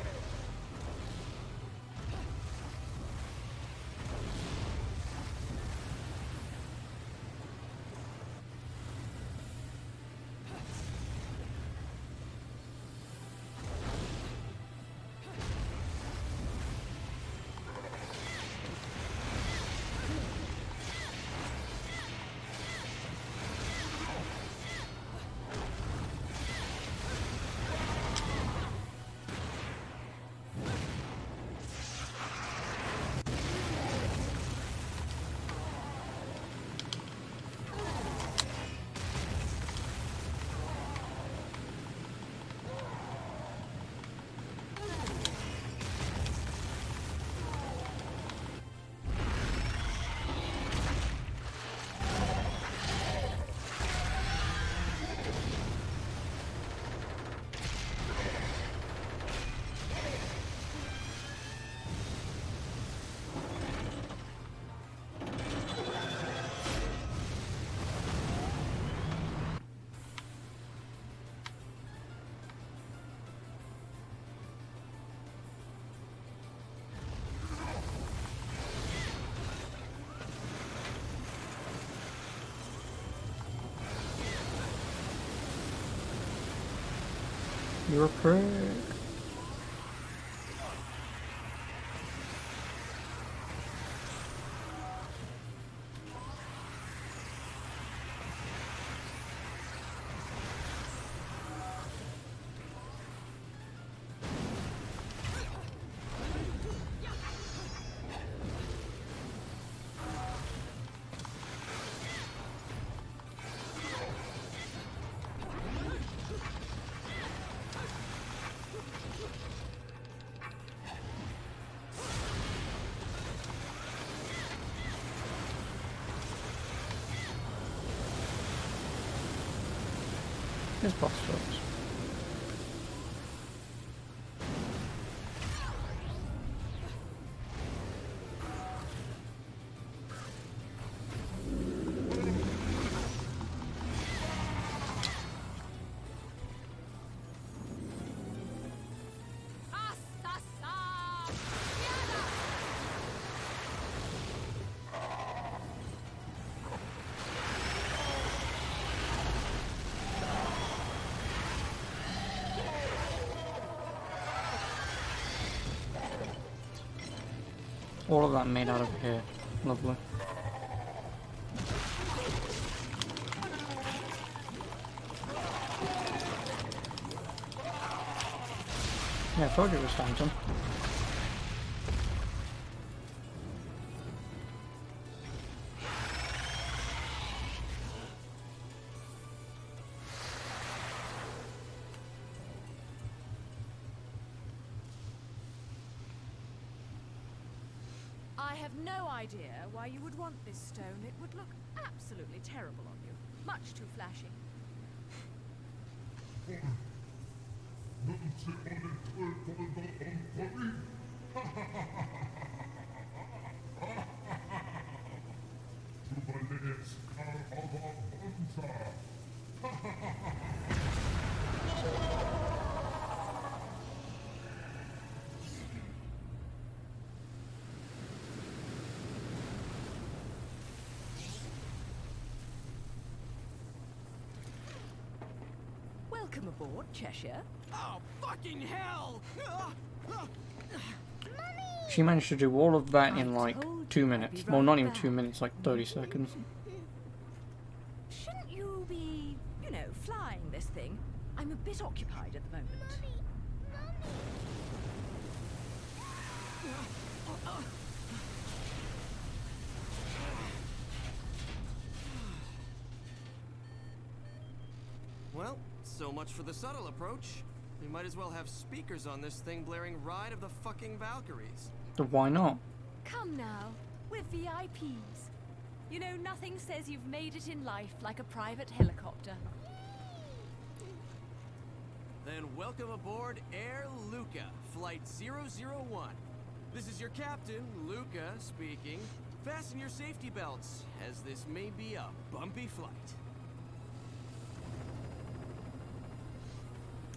you're a prick. This boss sucks. All of that made out of hair. Lovely. Yeah, I told you it was Phantom. I have no idea why you would want this stone. It would look absolutely terrible on you. Much too flashy. Welcome aboard, Cheshire. Oh, fucking hell! She managed to do all of that in I like told 2 you I'd minutes. be Well, right not even back. 2 minutes, like 30 seconds. Shouldn't you be, you know, flying this thing? I'm a bit occupied at the moment. Well, so much for the subtle approach. We might as well have speakers on this thing blaring Ride of the fucking Valkyries. So why not? Come now, we're VIPs. You know, nothing says you've made it in life like a private helicopter. Then welcome aboard Air Luca, Flight 001. This is your captain, Luca, speaking. Fasten your safety belts, as this may be a bumpy flight.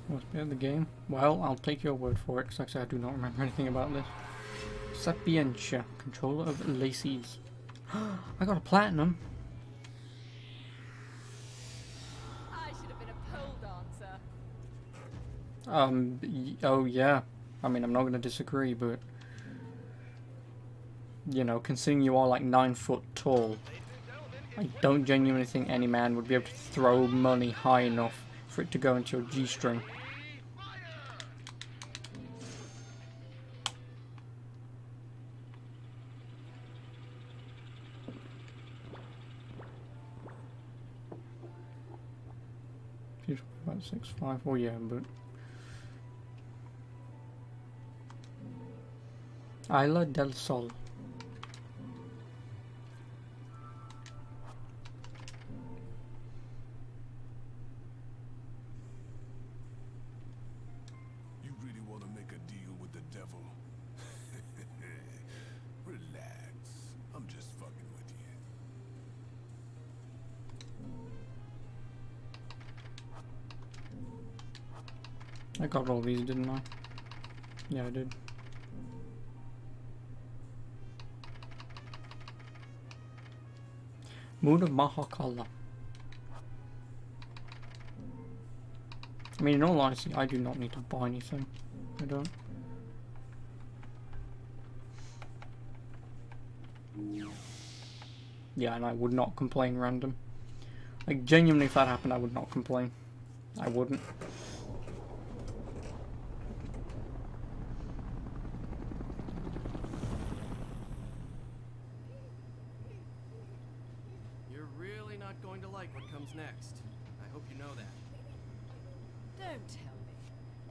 What's behind the game? Well, I'll take your word for it, because actually I do not remember anything about this. Sapientia, controller of Lacey's. I got a platinum. I should have been a pole dancer. Oh yeah. I mean, I'm not going to disagree, but you know, considering you are like 9 foot tall, I don't genuinely think any man would be able to throw money high enough for it to go into your G-string. She's about 6'5". Oh yeah, but Isla del Sol. You really want to make a deal with the devil? Relax. I'm just fucking with you. I got all these, didn't I? Yeah, I did. Moon of Mahakala. I mean, in all honesty, I do not need to buy anything. I don't. Yeah, and I would not complain random. Like, genuinely, if that happened, I would not complain. I wouldn't. You're really not going to like what comes next. I hope you know that. Don't tell me.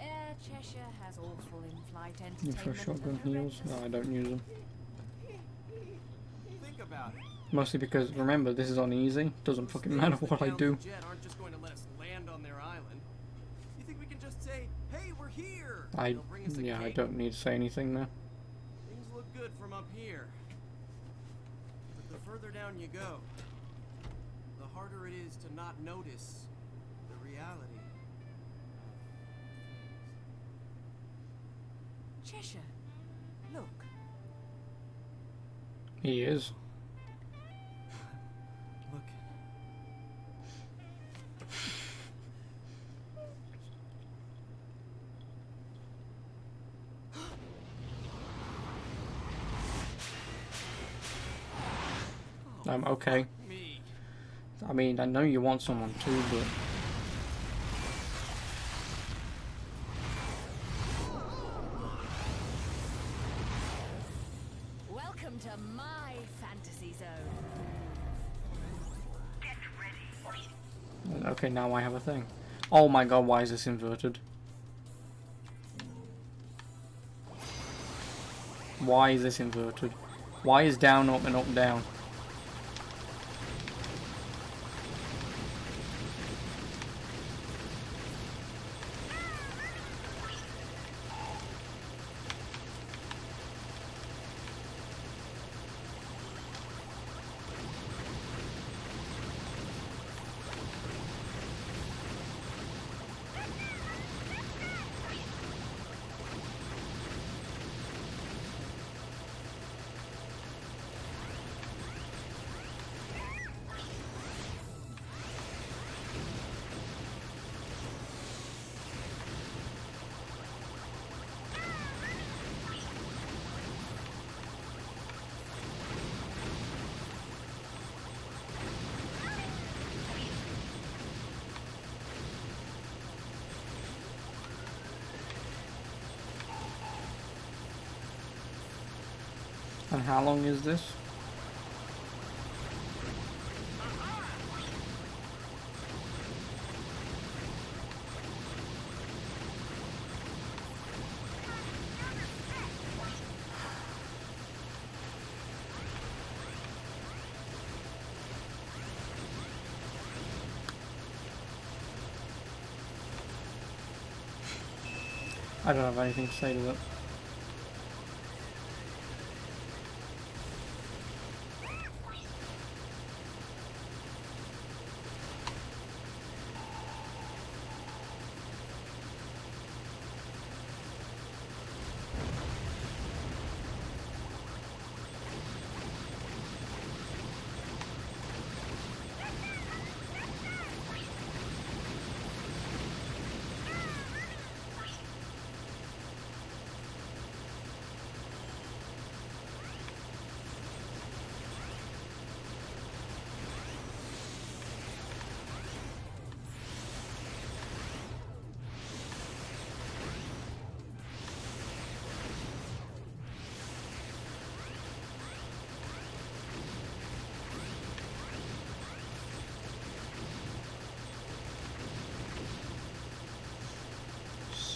Air Cheshire has awful in-flight You for entertainment. shotgun and heals? horrendous No, I don't use them. Think about it. Mostly because, remember, this is on easy. Doesn't fucking matter what I do. The jet aren't just going to let us land on their island. You think we can just say, "Hey, we're here"? I They'll bring us a yeah, I cake. don't need to say anything there. Things look good from up here. But the further down you go, the harder it is to not notice the reality of things. Cheshire, look. He is. Look. Okay. Me. I mean, I know you want someone too, but Okay, now I have a thing. Oh my god, why is this inverted? Why is this inverted? Why is down up and up down? And how long is this? I don't have anything to say to that.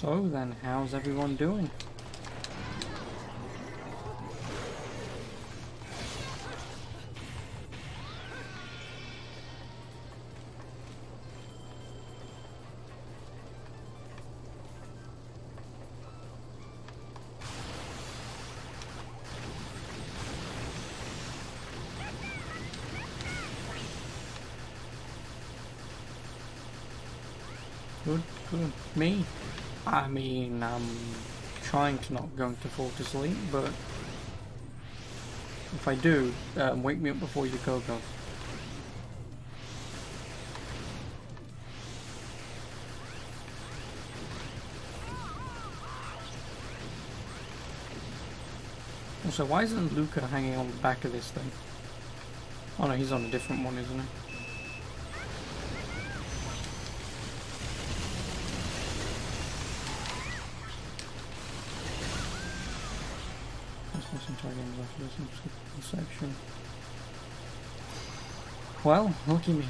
So then, how's everyone doing? Good, good. Me? I mean, I'm trying to not going to fall to sleep, but if I do, wake me up before you go. Also, why isn't Luca hanging on the back of this thing? Oh no, he's on a different one, isn't he? Section. Well, lucky me.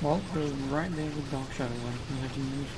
Well, we're right there with Dark Shadow then. Legends.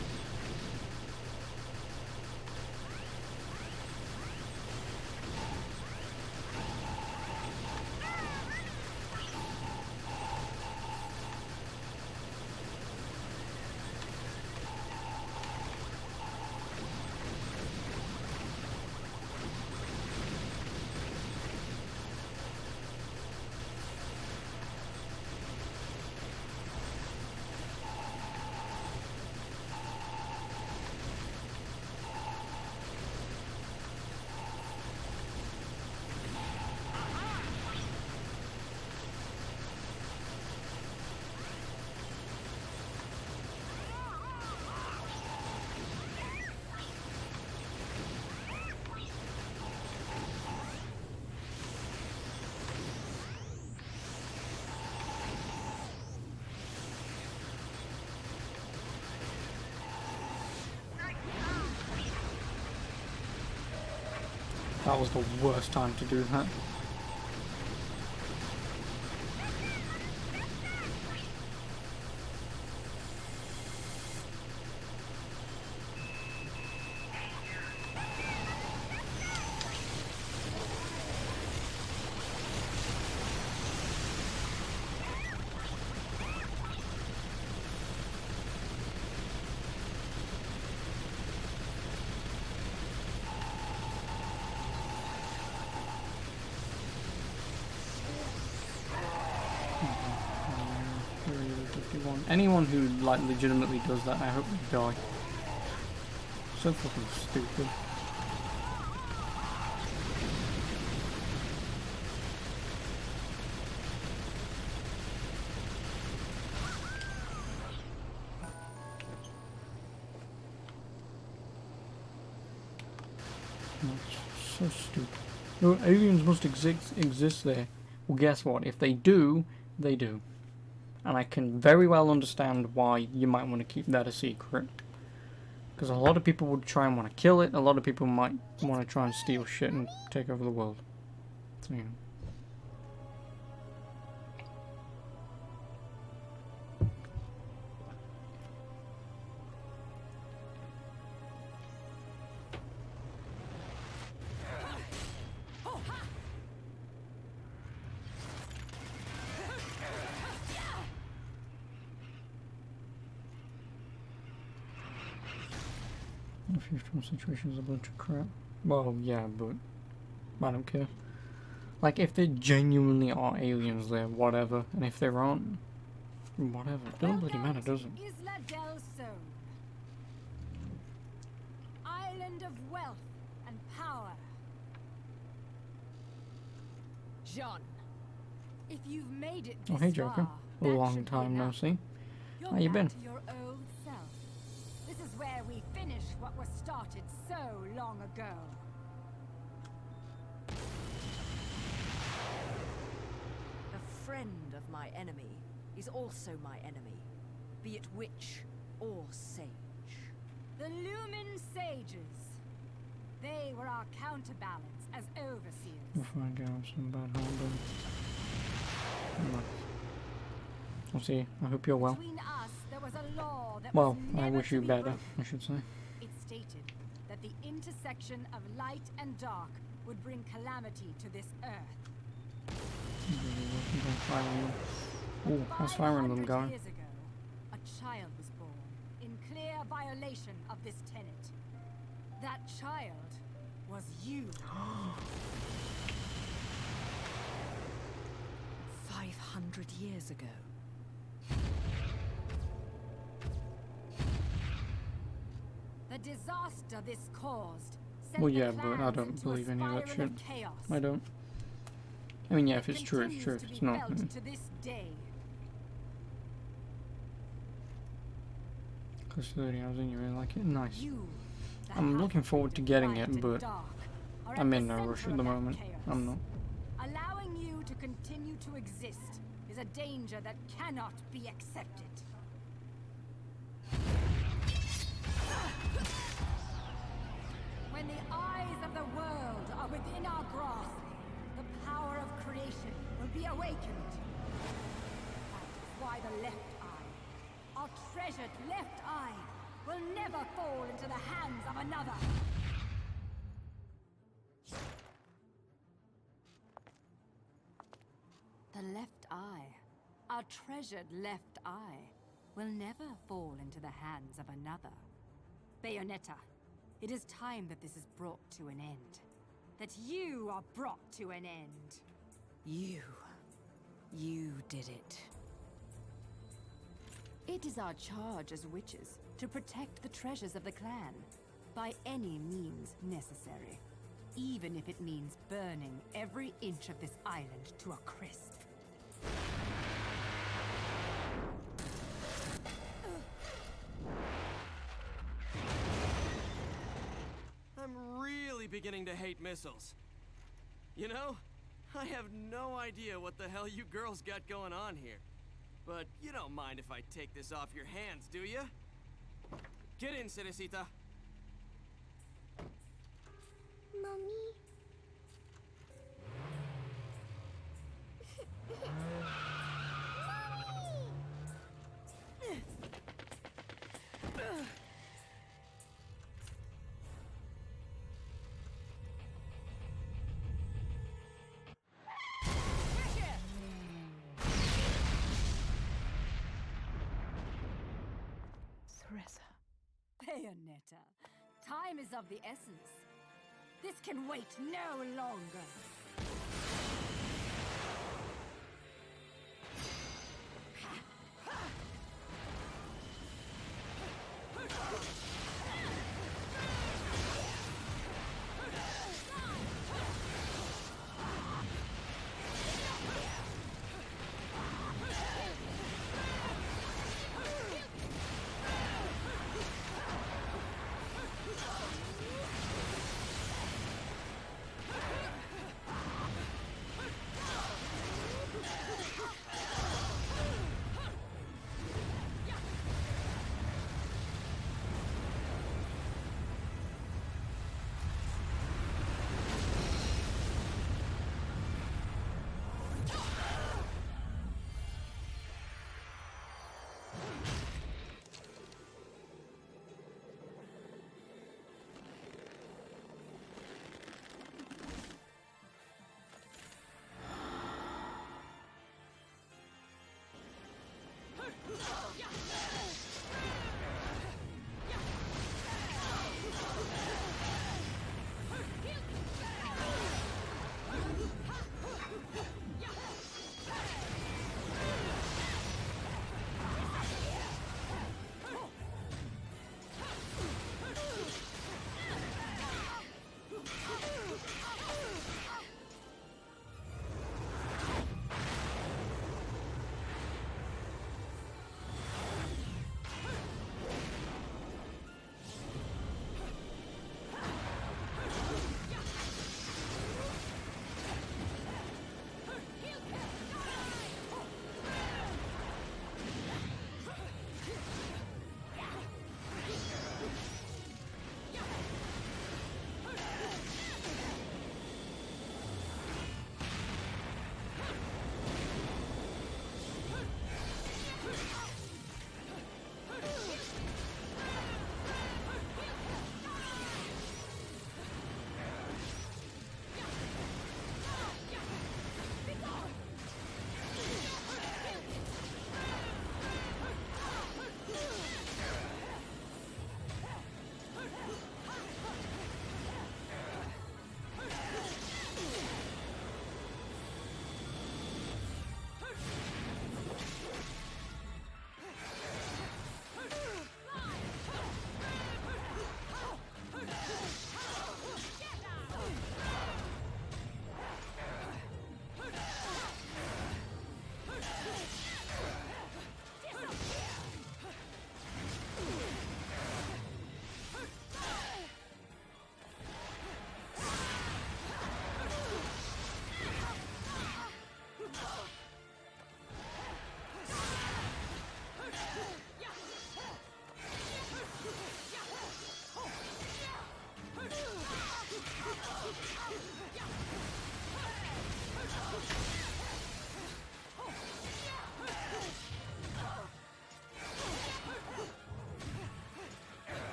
That was the worst time to do that. Anyone who like legitimately does that, I hope they die. So fucking stupid. That's so stupid. No, aliens must exist there. Well, guess what? If they do, they do. And I can very well understand why you might want to keep that a secret. Because a lot of people would try and want to kill it. A lot of people might want to try and steal shit and take over the world. So, yeah. Future situations a bunch of crap. Well, yeah, but I don't care. Like, if there genuinely are aliens there, whatever. And if there aren't, whatever. It doesn't bloody matter, does it? Isla del Sol. Island of wealth and power. John, if you've made it this Oh, hey, Joker. far, A that long should be time no enough. see. You're How you been? back to your old self. This is where we finish what was started so long ago. A friend of my enemy is also my enemy, be it witch or sage. The Lumen Sages. They were our counterbalance as overseers. We'll find out some bad harm. I'll see. I hope you're well. Between us, there was a law that Well, was I never wish to you be better, broken. I should say. It stated that the intersection of light and dark would bring calamity to this earth. Ooh, how's Fire Emblem 500 going? years ago, a child was born in clear violation of this tenet. That child was you. 500 years ago. The disaster this caused sent Well, the yeah, but I clans don't into believe a any of that spiral shit. chaos. I don't. I mean, yeah, if It it's true, it's true. If continues to it's be not, felt to this day. because 30 hours in, you really like it. Nice. You, the I'm looking forward to getting light it, and but dark, are I'm at in the no rush center at the of that moment. chaos. I'm not. Allowing you to continue to exist is a danger that cannot be accepted. When the eyes of the world are within our grasp, the power of creation will be awakened. That is why the left eye Our treasured left eye will never fall into the hands of another. The left eye, our treasured left eye, will never fall into the hands of another. Bayonetta, it is time that this is brought to an end. That you are brought to an end. You did it. It is our charge as witches to protect the treasures of the clan by any means necessary, even if it means burning every inch of this island to a crisp. I'm really beginning to hate missiles. You know, I have no idea what the hell you girls got going on here. But you don't mind if I take this off your hands, do you? Get in, Cerecita. Mommy. Bayonetta, time is of the essence. This can wait no longer.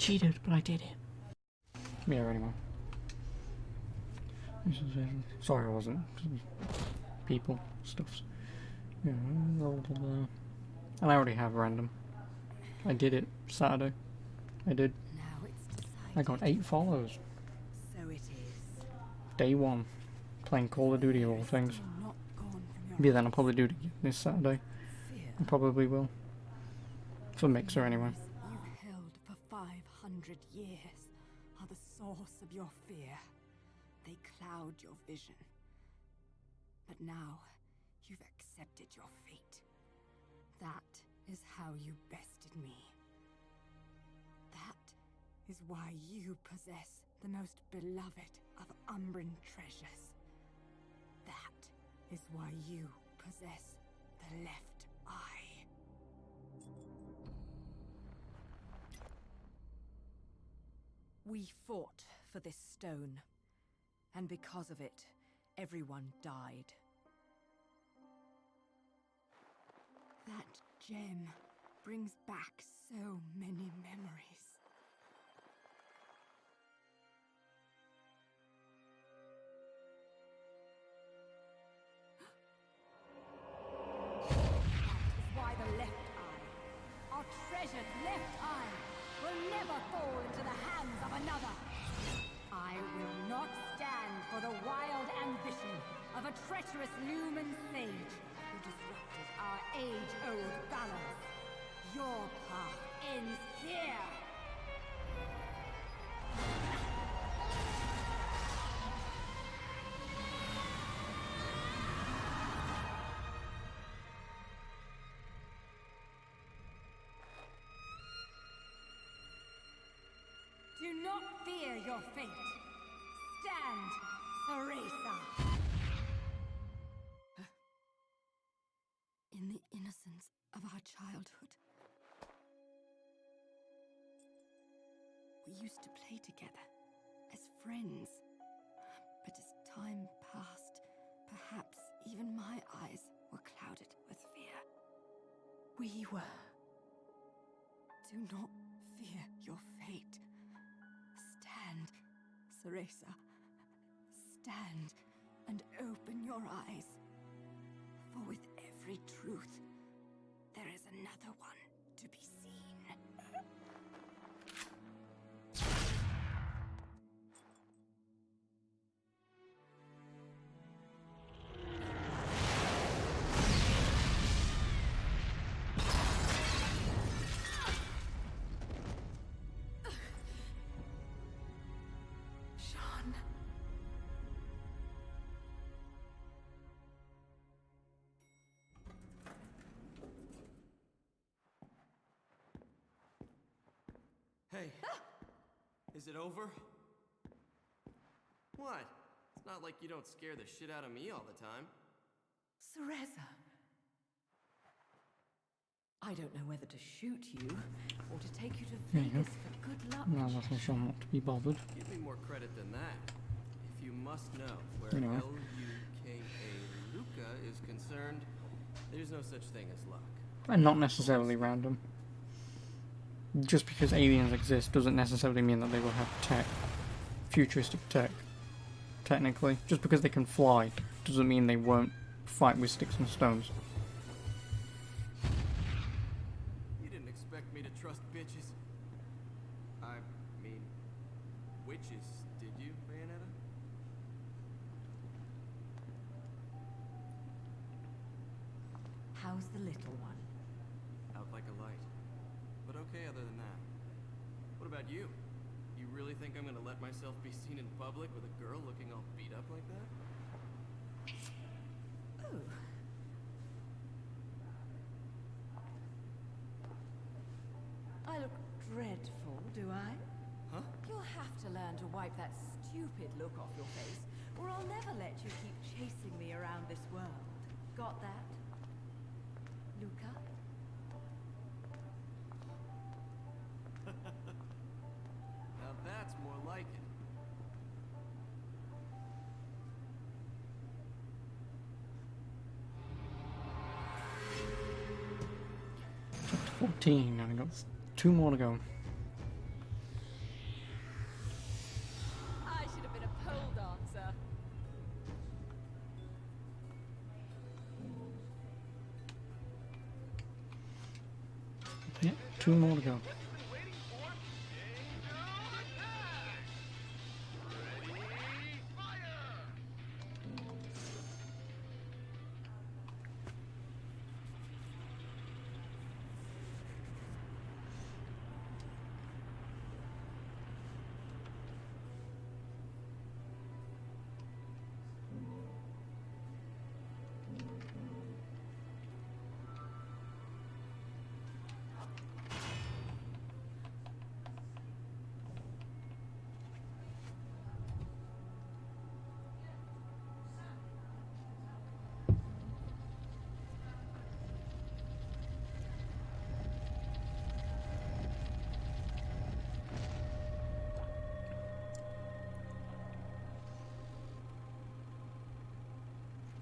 cheated, but I did it. Yeah, anyway. Sorry I wasn't. People, stuffs. Yeah, blah, blah, blah. And I already have random. I did it Saturday. I did. Now it's decided. I got 8 follows. So it is. Day 1. Playing Call of Duty of all things. Still not gone from your Maybe then I'll probably do it again this Saturday. fear. I probably will. For Mixer anyway. You've held for 500 years are the source of your fear. They cloud your vision. But now, you've accepted your fate. That is how you bested me. That is why you possess the most beloved of Umbran treasures. That is why you possess the left eye. We fought for this stone, and because of it, everyone died. That gem brings back so many memories. That is why the left eye, our treasured left eye, will never fall into the hands of another. I will not stand for the wild ambition of a treacherous Lumen sage who disrupted our age-old balance. Your path ends here! Do not fear your fate. Stand, Theresa. In the innocence of our childhood, we used to play together as friends. But as time passed, perhaps even my eyes were clouded with fear. We were. Do not fear your fate. Stand, Theresa. Stand and open your eyes. For with every truth, there is another one to be seen. Sean. Hey, is it over? What? It's not like you don't scare the shit out of me all the time. Theresa. I don't know whether to shoot you or to take you to There you go. Vegas for good luck. No, I wasn't sure not to be bothered. Give me more credit than that. If you must know where You know. Luka Luca is concerned, there's no such thing as luck. And not necessarily random. Just because aliens exist doesn't necessarily mean that they will have tech. Futuristic tech. Technically. Just because they can fly doesn't mean they won't fight with sticks and stones. You didn't expect me to trust bitches. I mean, witches, did you, Bayonetta? How's the little one? Out like a light. But okay other than that. What about you? You really think I'm gonna let myself be seen in public with a girl looking all beat up like that? Oh. I look dreadful, do I? Huh? You'll have to learn to wipe that stupid look off your face, or I'll never let you keep chasing me around this world. Got that? Luca? Now that's more like it. Chapter 14, and I got 2 more to go. Yeah, 2 more to go.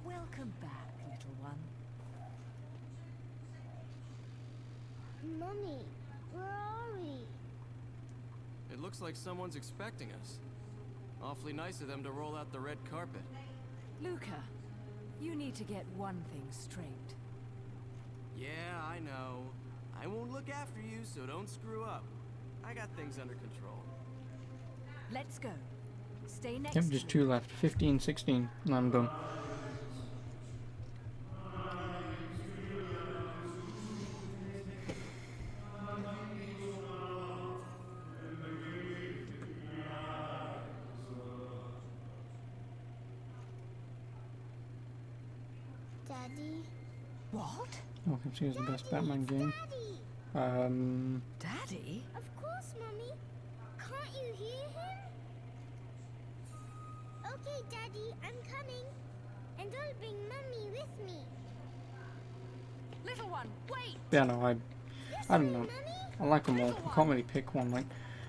Welcome back, little one. Mummy, where are we? It looks like someone's expecting us. Awfully nice of them to roll out the red carpet. Luca, you need to get one thing straight. Yeah, I know. I won't look after you, so don't screw up. I got things under control. Let's go. Stay next Yep, to just me. 2 left. 15, 16, and I'm done. Daddy? What? Arkham City is the best Batman game. Daddy! Daddy? Of course, Mummy. Can't you hear him? Okay, Daddy, I'm coming. And I'll bring Mummy with me. Little one, wait! Yeah, no, I don't know. Mummy? I like them all. I can't really pick one. Like,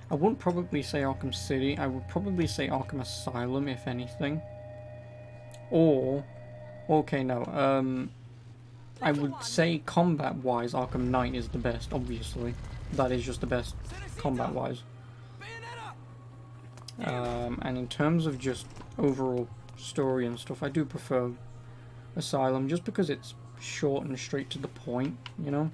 I wouldn't probably say Arkham City. I would probably say Arkham Asylum, if anything. Or, okay, no. I would say combat-wise, Arkham Knight is the best. Obviously, that is just the best combat-wise. Bayonetta! And in terms of just overall story and stuff, I do prefer Asylum, just because it's short and straight to the point. You know.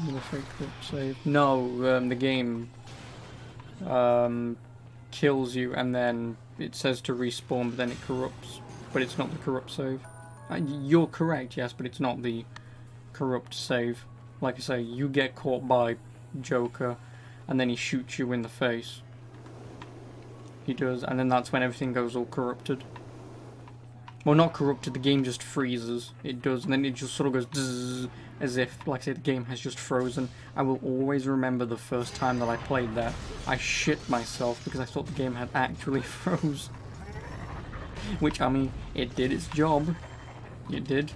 With a fake corrupt save. No, the game kills you and then it says to respawn, but then it corrupts. But it's not the corrupt save. You're correct, yes, but it's not the corrupt save. Like I say, you get caught by Joker, and then he shoots you in the face. He does, and then that's when everything goes all corrupted. Well, not corrupted, the game just freezes. It does, and then it just sort of goes zzz, as if, like I say, the game has just frozen. I will always remember the first time that I played that. I shit myself because I thought the game had actually froze. Which, I mean, it did its job. It did.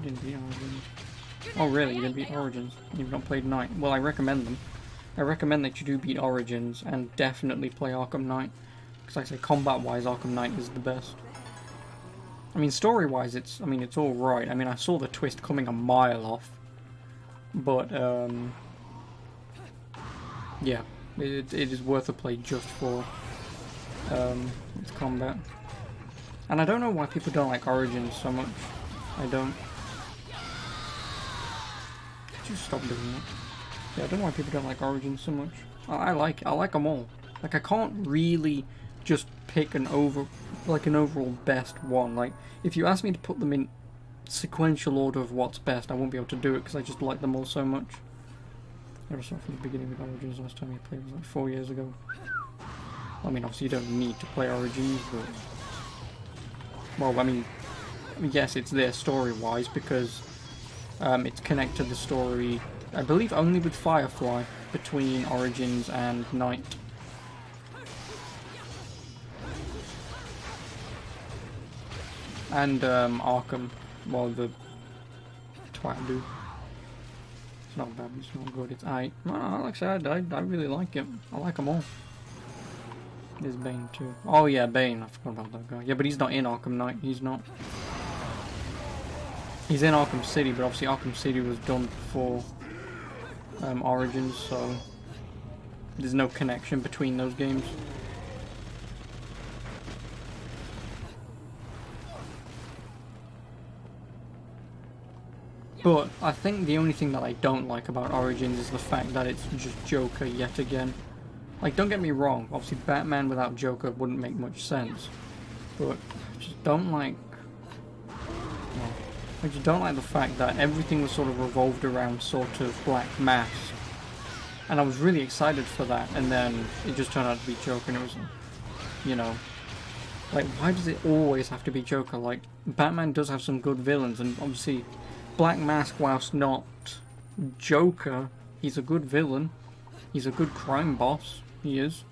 Didn't beat Origins. Oh really, you didn't beat Origins? You've not played Knight? Well, I recommend them. I recommend that you do beat Origins and definitely play Arkham Knight. Because like I say, combat-wise, Arkham Knight is the best. I mean, story-wise, it's alright. I mean, I saw the twist coming a mile off. But, yeah. It is worth a play just for its combat. And I don't know why people don't like Origins so much. I don't. Could you stop doing that? Yeah, I don't know why people don't like Origins so much. I like them all. Like, I can't really just pick an overall best one. Like, if you ask me to put them in sequential order of what's best, I won't be able to do it because I just like them all so much. I was from the beginning with Origins. Last time you played was like 4 years ago. I mean, obviously you don't need to play Origins, but well, I mean, yes, it's there story-wise because it's connected to the story, I believe, only with Firefly between Origins and Knight. And Arkham, well, the twat dude. It's not bad, it's not good. It's I. Well, like I said, I really like it. I like them all. There's Bane too. Oh yeah, Bane. I forgot about that guy. Yeah, but he's not in Arkham Knight. He's not. He's in Arkham City, but obviously Arkham City was done before Origins, so there's no connection between those games. But I think the only thing that I don't like about Origins is the fact that it's just Joker yet again. Like, don't get me wrong, obviously Batman without Joker wouldn't make much sense. But I just don't like... Well, I just don't like the fact that everything was sort of revolved around sort of Black Mask. And I was really excited for that, and then it just turned out to be Joker, and it was, you know... Like, why does it always have to be Joker? Like, Batman does have some good villains, and obviously... Black Mask, whilst not Joker, he's a good villain. He's a good crime boss. He is.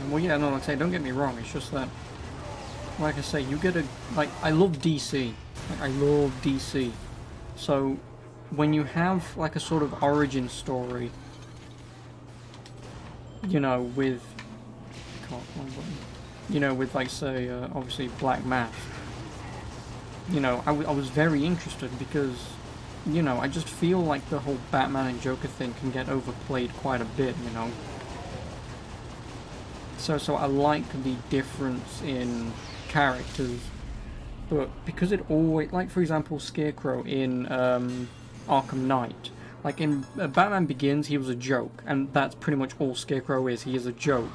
Well, yeah, no, like I say, don't get me wrong, it's just that, like I say, you get a, like, I love DC, like, I love DC, so, when you have, like, a sort of origin story, you know, with, you know, with, like, say, obviously, Black Mask, you know, I was very interested, because, you know, I just feel like the whole Batman and Joker thing can get overplayed quite a bit, you know. So I like the difference in characters, but because it always, like for example Scarecrow in Arkham Knight, like in Batman Begins he was a joke, and that's pretty much all Scarecrow is, he is a joke.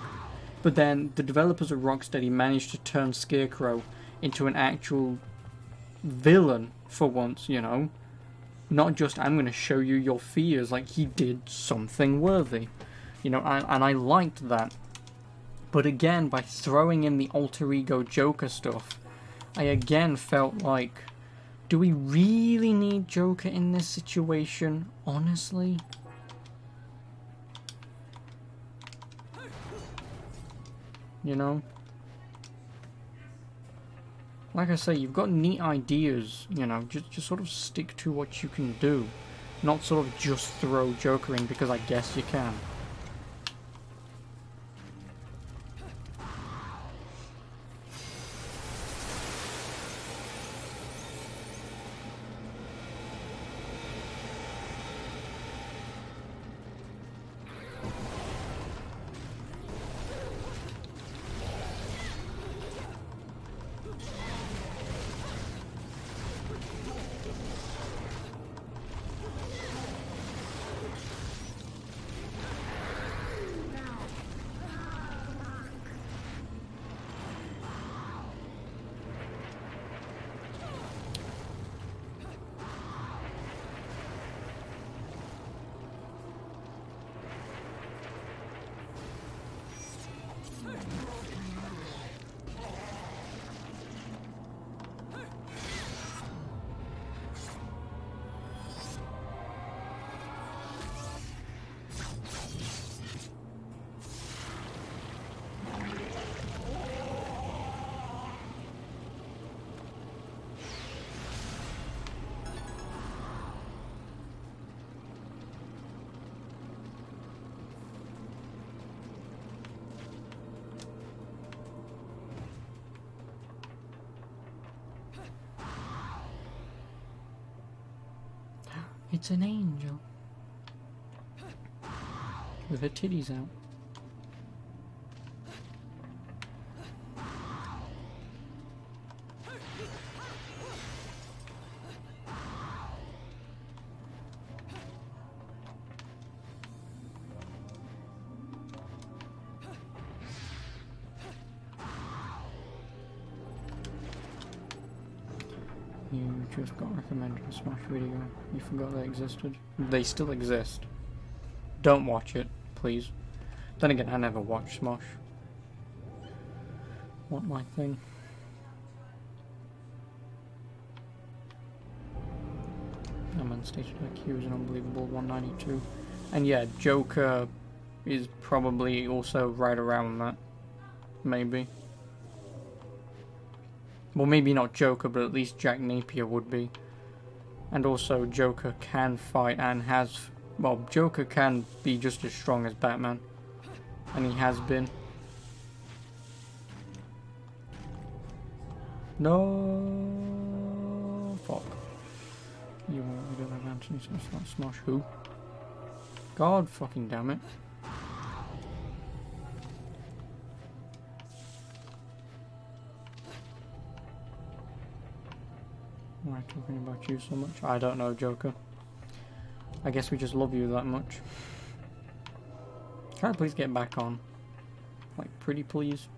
But then the developers of Rocksteady managed to turn Scarecrow into an actual villain for once, you know. Not just, I'm going to show you your fears, like he did something worthy. You know, and I liked that. But again, by throwing in the alter ego Joker stuff, I again felt like, do we really need Joker in this situation, honestly? You know? Like I say, you've got neat ideas, you know, just sort of stick to what you can do. Not sort of just throw Joker in because I guess you can. It's an angel. With her titties out. You just got recommended a Smash video. You forgot they existed. They still exist. Don't watch it, please. Then again, I never watched Smosh. What my thing? That man stated IQ is an unbelievable 192. And yeah, Joker is probably also right around that. Maybe. Well, maybe not Joker, but at least Jack Napier would be. And also, Joker can fight and has... Well, Joker can be just as strong as Batman. And he has been. No, fuck. You don't have Anthony, so it's not Smosh. Who? God fucking damn it. Why am I talking about you so much? I don't know, Joker. I guess we just love you that much. Can I please get back on? Like, pretty please?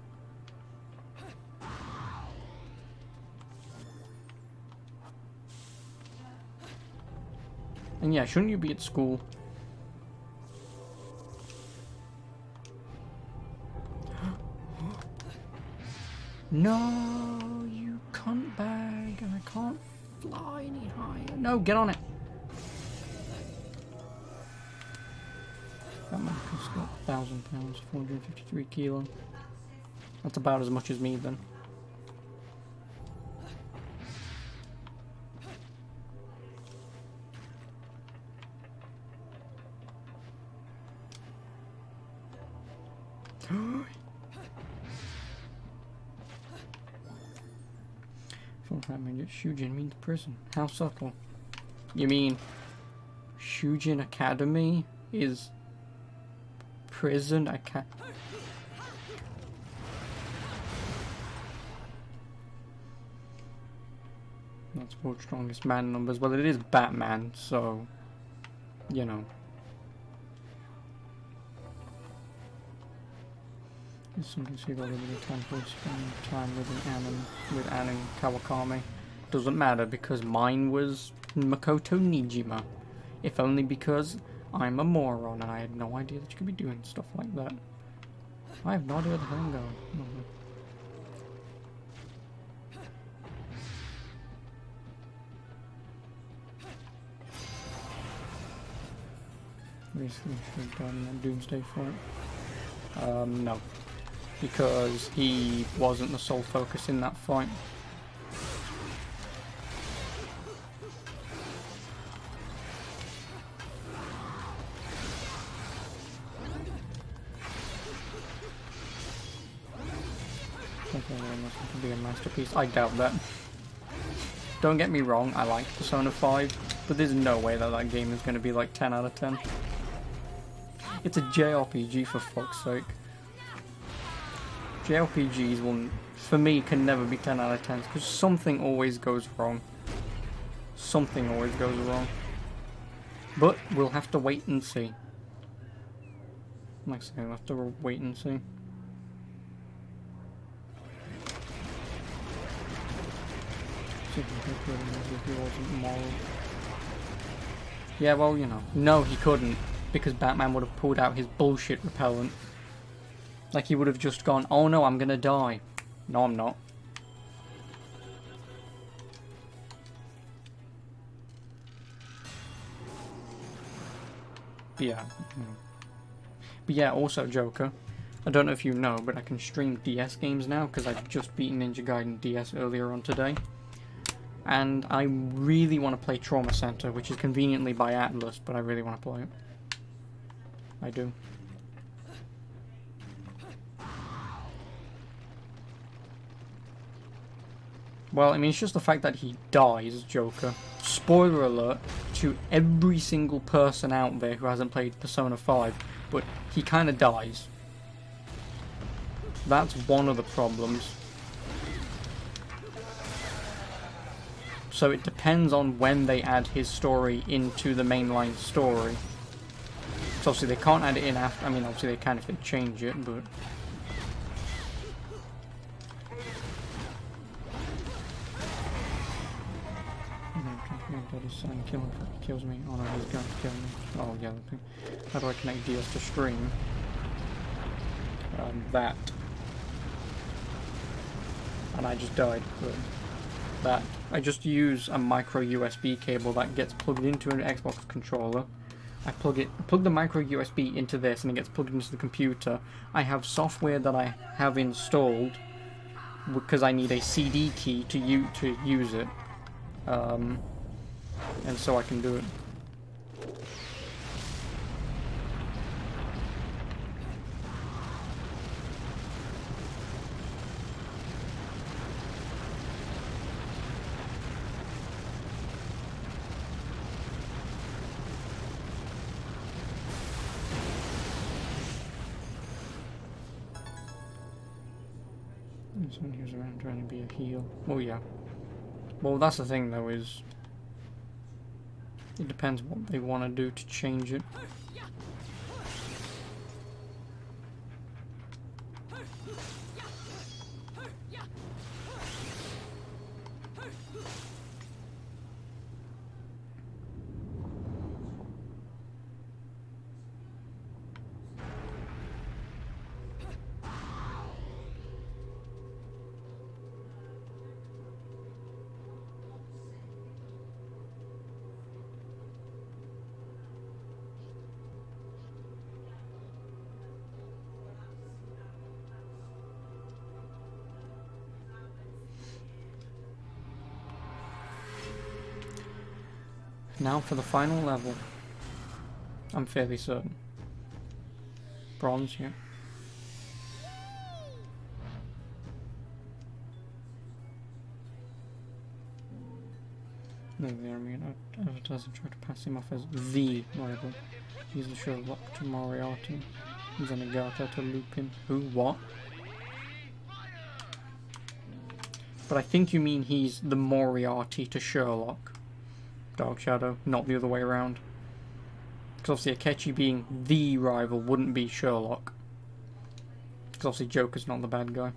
And yeah, shouldn't you be at school? No, you cunt bag, and I can't fly any higher. No, get on it. That man costs got 1,000 pounds, 453 kilo. That's about as much as me then. Shujin means prison. How subtle. You mean Shujin Academy is prison? That's world's strongest man numbers. Well, it is Batman, so you know. Something see whether the temple spend time with Anne Kawakami. Doesn't matter because mine was Makoto Nijima. If only because I'm a moron and I had no idea that you could be doing stuff like that. I have no idea where the hell I'm going. Basically, should have done that Doomsday fight. No. Because he wasn't the sole focus in that fight. To be a masterpiece. I doubt that. Don't get me wrong, I like Persona 5, but there's no way that that game is going to be like 10 out of 10. It's a JRPG for fuck's sake. JRPGs will, for me, can never be 10 out of 10 because something always goes wrong. Something always goes wrong. But we'll have to wait and see. Like I say, we'll have to wait and see. Yeah, well, you know. No, he couldn't. Because Batman would have pulled out his bullshit repellent. Like he would have just gone, oh no, I'm gonna die. No, I'm not. But yeah. But yeah, also Joker. I don't know if you know, but I can stream DS games now because I've just beaten Ninja Gaiden DS earlier on today. And I really want to play Trauma Center, which is conveniently by Atlas, but I really want to play it. I do. Well, I mean, it's just the fact that he dies, Joker. Spoiler alert to every single person out there who hasn't played Persona 5, but he kind of dies. That's one of the problems. So it depends on when they add his story into the mainline story. So obviously they can't add it in after, I mean obviously they can if they change it, but... Daddy's son kills me. Oh no, he's going to kill me. Oh yeah, okay. How do I connect DS to stream? That. And I just died. But that. I just use a micro USB cable that gets plugged into an Xbox controller. I plug the micro USB into this and it gets plugged into the computer. I have software that I have installed because I need a CD key to use it. And so I can do it. Someone who's around trying to be a heel. Oh yeah. Well, that's the thing though, is it depends what they want to do to change it. Now for the final level. I'm fairly certain. Bronze, yeah. No, the enemy advertiser tried to pass him off as the rival. He's the Sherlock to Moriarty. He's an Agatha to Lupin. Who? What? But I think you mean he's the Moriarty to Sherlock. Dark Shadow, not the other way around. Because obviously Akechi being the rival wouldn't be Sherlock. Because obviously Joker's not the bad guy.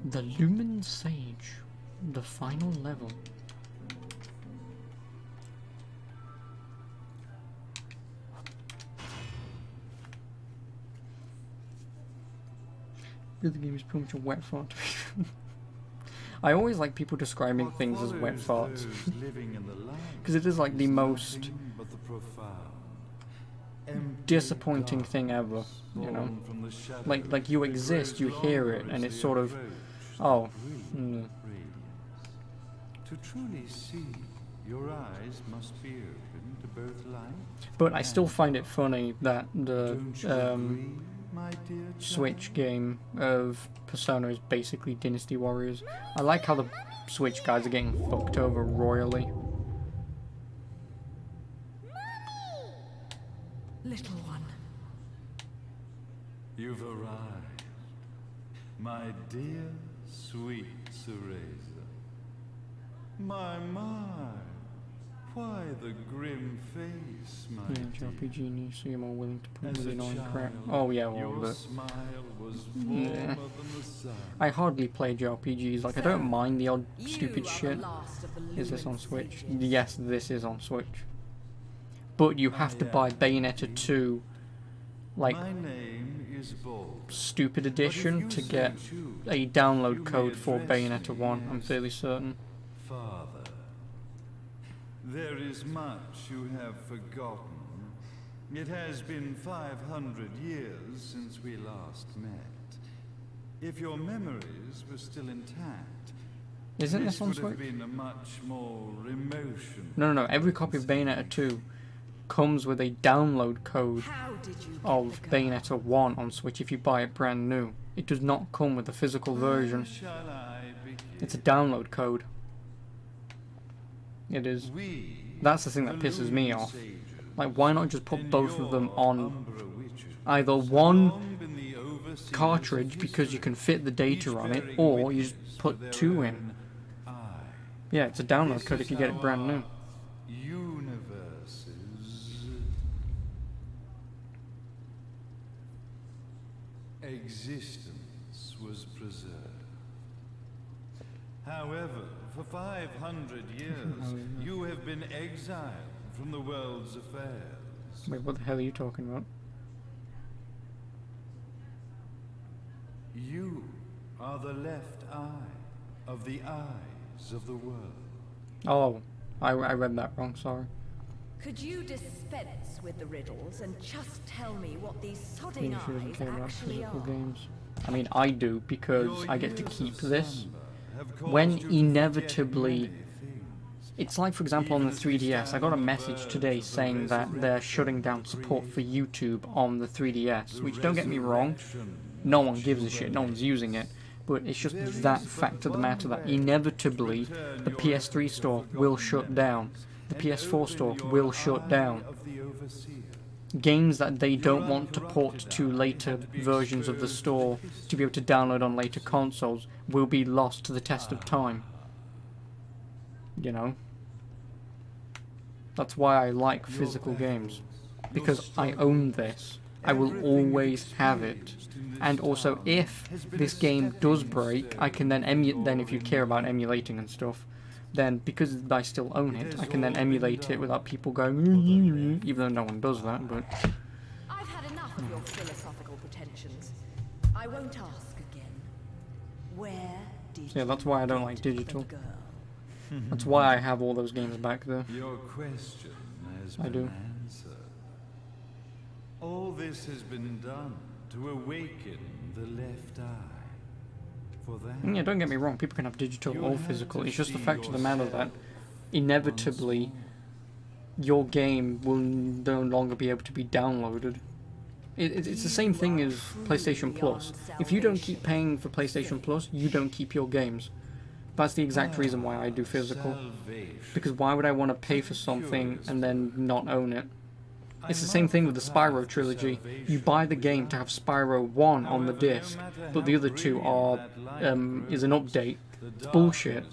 The Lumen Sage. The final level. The game is pretty much a wet fart. I always like people describing things as wet farts. Because it is like the most disappointing thing ever, you know? Like you exist, you hear it, and it's sort of, oh. Mm. To truly see, your eyes must be open to both light. But I still find it funny that the Switch game of Persona is basically Dynasty Warriors. I like how the Switch guys are getting fucked over royally. Little one. You've arrived, my dear, sweet Cereza. My, why the grim face, my Yeah, JRPG news, so you're more willing to put As with a annoying child, crap. Oh yeah, well, your but smile was warmer than the sun. I hardly play JRPGs. Like, I don't mind the odd You stupid are shit. the last of the Is this on Lumen Switch? sages. Yes, this is on Switch. But you have to buy Bayonetta 2, like, My name is Bold. stupid edition to get a download code for Bayonetta 1, I'm fairly certain. Father, there is much you have forgotten. It has been 500 years since we last met. If your memories were still intact, Isn't this on would have Switch? been a much more emotional. No, every copy of Bayonetta 2 comes with a download code How did you get of the girl? Bayonetta 1 on Switch if you buy it brand new. It does not come with the physical version. Shall I begin? It's a download code. It is. We, That's the thing that the pisses me Lumen off. Sages, Like, why not just put and both of them your on Umbra witches, either have one long been the overseers cartridge of because you can history, fit the data each on it, bearing or you witness just to put their 2 in. own eye. Yeah, it's a download This code is if you get how it brand new. our universe's existence was preserved. However, for 500 years, you have been exiled from the world's affairs. Wait, what the hell are you talking about? You are the left eye of the eyes of the world. Oh, I read that wrong, sorry. Could you dispense with the riddles and just tell me what these sodding Maybe she doesn't eyes care about actually physical are? games. I mean, I do, because Your I get to years keep of this. slumber have caused When you to forget inevitably... many things. It's like, for example, on the Even as we 3DS, I stand got a on the message verge today of the saying that they're shutting down resurrection of the support for YouTube on the 3DS, The which, don't get me wrong, resurrection no one of gives a shit, no one's using it, but it's just There that is fact but of the matter one that way inevitably to return the your PS3 efforts store to will forgotten shut down, the memories PS4 and store open will your shut eye down. of the overseer. Games that they don't Your want to port uncorrupted to eye later had to be versions of the exposed to store history. to be able to download on later consoles will be lost to the test of time. You know? That's why I like Your physical games. battles, Because your I own struggles, this. I will everything always you've have it. experienced in this And also, town if has been this a game does stepping break, I can then stone emulate. to Then, if you your care about renewal. emulating and stuff, then because I still own It it, has I can then all been emulate it done without people going, for the left even though no one does that. But I've had enough of your philosophical pretensions. I won't ask again. Where did yeah, that's why I don't like the digital. girl? That's why I have all those games back there. Your question has I been do. answered. All this has been done to awaken the left eye. For that, And yeah, don't get me wrong, people can have digital you or had physical. to It's just the see fact of the matter that yourself inevitably once more. your game will no longer be able to be downloaded. It's the same thing as PlayStation Plus. If you don't keep paying for PlayStation Plus, you don't keep your games. That's the exact reason why I do physical. Salvation. Because why would I want to pay for something and then not own it? It's the same thing with the Spyro trilogy. You buy the game to have Spyro 1 on the disc, but the other two are is an update. It's bullshit.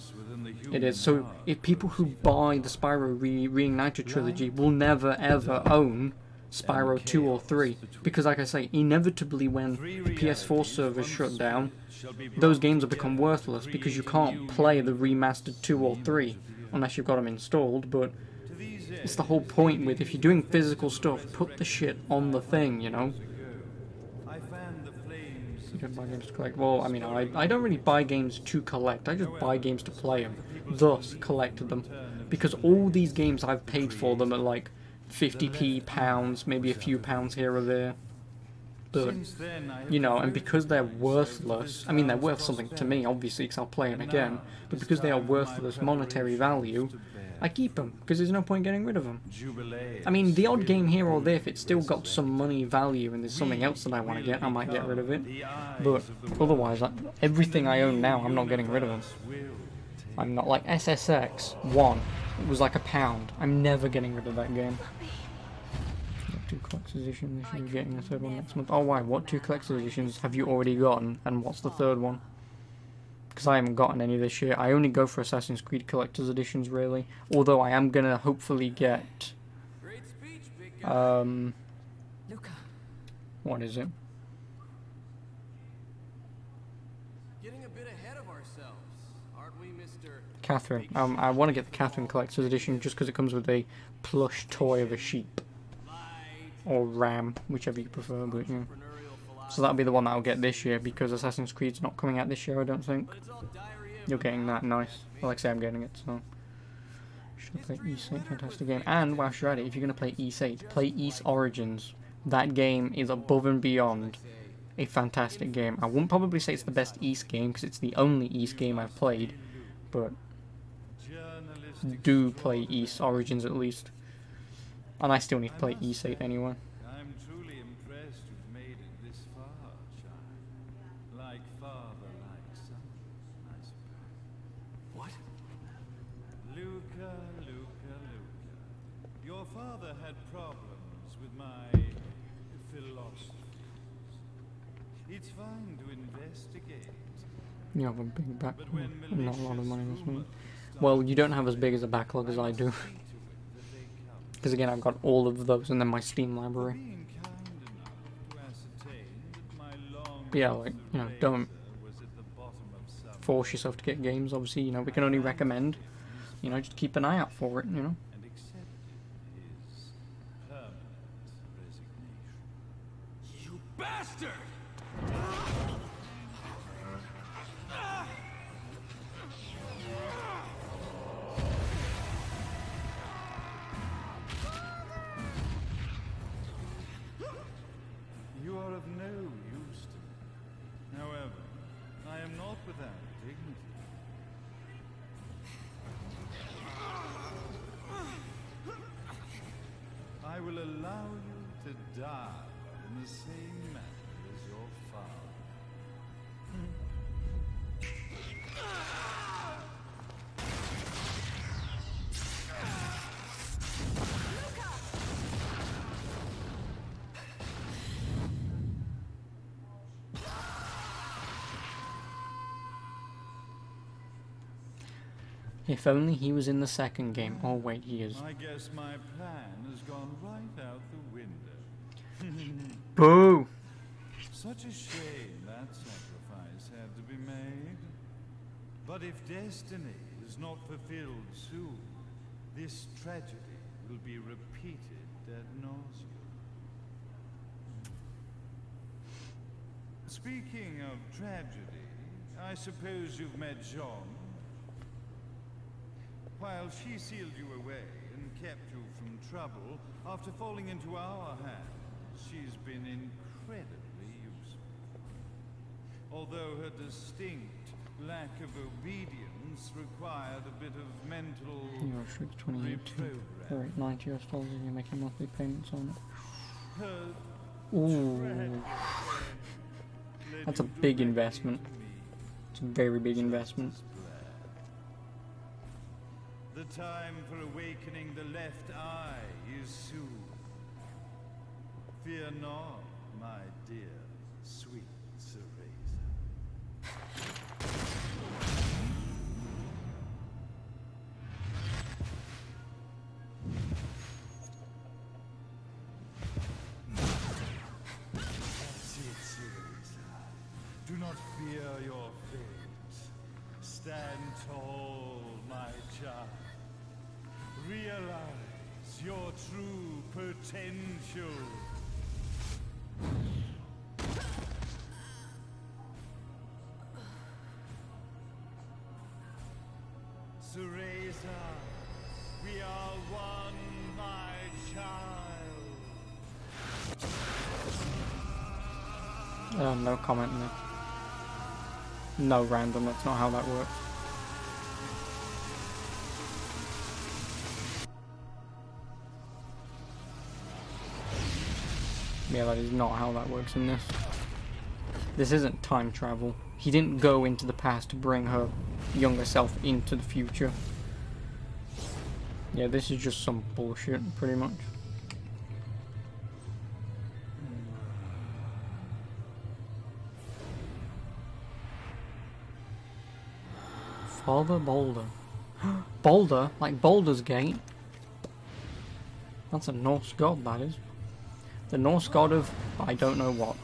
It is. So if people who buy the Spyro Reignited trilogy will never ever own Spyro 2 or 3, because like I say, inevitably when the PS4 servers shut down, those games will become worthless because you can't play the remastered 2 or 3 unless you've got them installed. But it's the whole point with, if you're doing physical stuff, put the shit on the thing, you know? I fanned the flames You don't buy games to collect. Well, I mean, I don't really buy games to collect, I just buy games to play them, thus collected them. Because all these games I've paid for them at like 50p, pounds, maybe a few pounds here or there. But, Since then, I have you know, and devoted because they're myself worthless, to I mean, they're this worth town's something to me, prosperity. obviously, because I'll play them And again. now, But it's because they are time for my worthless monetary value, preparations to bear I keep them, because there's no point getting rid of them. Jubilees I mean, the odd will game here or be there, if it's still got some resurrected. money value and there's something We else that I want to will get, I might get rid of it. become the eyes But of the world. otherwise, everything I own now, I'm not getting rid of them. Universe will take I'm not like SSX 1. It was like £1. I'm never getting rid of that game. Got 2 collector's editions. You're getting a third one next month. Oh, why? What 2 collector's editions have you already gotten? And what's the third one? Because I haven't gotten any this year. I only go for Assassin's Creed collector's editions, really. Although I am gonna hopefully get Great speech, big guy. Luca, what is it? Getting a bit ahead of ourselves, aren't we, Mr. Catherine. I want to get the Catherine collector's edition just because it comes with a plush toy of a sheep. Or ram, whichever you prefer, but yeah. So that'll be the one that I'll get this year, because Assassin's Creed's not coming out this year, I don't think. But it's all diarrhea. You're getting that, nice. Well, like I say, I'm getting it, so... Should play East 8, fantastic game. And whilst you're at it, if you're going to play East 8, play East Origins. That game is above and beyond a fantastic game. I wouldn't probably say it's the best East game, because it's the only East game I've played, but journalistic do play East Origins at least. And I still need to play East 8 anyway. I'm truly impressed you've made it this far, child. Like father, like son, I suppose. What? Luca, Luca, Luca. Your father had problems with my philosophies. It's fine to investigate. You have a big backlog, But when and not a lot of money this malicious month. rumors Well, you don't have as big as a backlog as I do. see to it that they come. Because again, I've got all of those and then my Steam For library. being kind enough to ascertain that my long But yeah, like, you know, don't... was at the bottom of some force yourself to get games. Obviously, you know, we can only recommend. You know, just keep an eye out for it. You know. And accepted his permanent resignation. You bastard! You are of no use to me. However, I am not without dignity. I will allow you to die in the same manner as your father. If only he was in the second game. Oh wait, he is. I guess my plan has gone right out the window. Boo! Such a shame that sacrifice had to be made. But if destiny is not fulfilled soon, this tragedy will be repeated ad nauseam. Speaking of tragedy, I suppose you've met Jean. While she sealed you away and kept you from trouble, after falling into our hands, she's been incredibly useful. Although her distinct lack of obedience required a bit of mental You are strict 2018. reprogramming. Alright, $90 and you're making monthly payments on it. Her Ooh. tragic led That's a you big directly investment. to me. It's a very big investment. The time for awakening the left eye is soon. Fear not, my dear, sweet Cereza. That's it, Cereza. Do not fear your fate. Stand tall, my child. Realize your true potential. Cereza, we are one, my child. No comment there. No random, that's not how that works. Yeah, that is not how that works in this. This isn't time travel. He didn't go into the past to bring her younger self into the future. Yeah, this is just some bullshit, pretty much. Father Boulder. Boulder? Like Baldur's Gate? That's a Norse god, that is. The Norse god of I don't know what.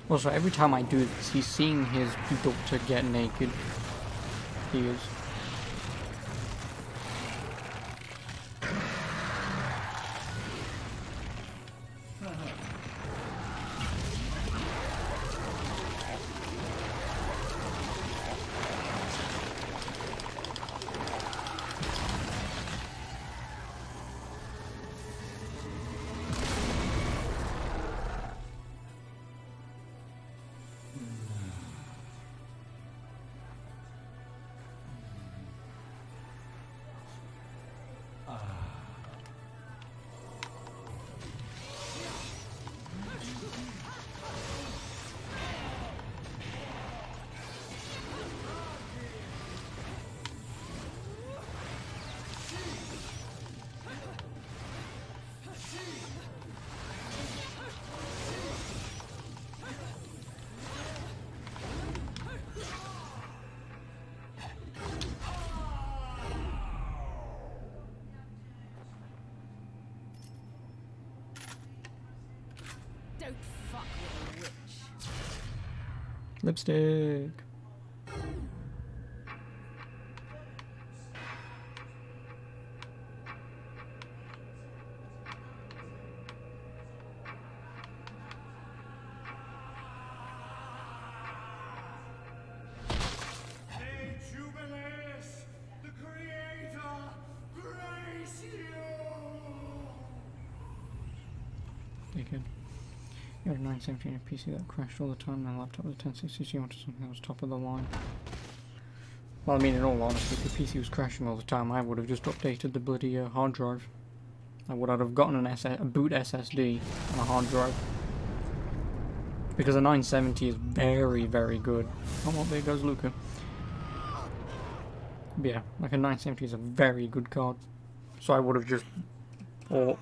Also, every time I do this, he's seeing his daughter get naked. He is. Lipstick. Hey, Jubilees! The Creator! Grace you! Dickhead. You had a 970 and a PC that crashed all the time, and a laptop with a 1060, so you wanted something that was top of the line. Well, I mean, in all honesty, if your PC was crashing all the time, I would have just updated the bloody hard drive. I would have gotten a boot SSD and a hard drive. Because a 970 is very, very good. Oh, well, there goes Luca. But yeah, like a 970 is a very good card. So I would have just bought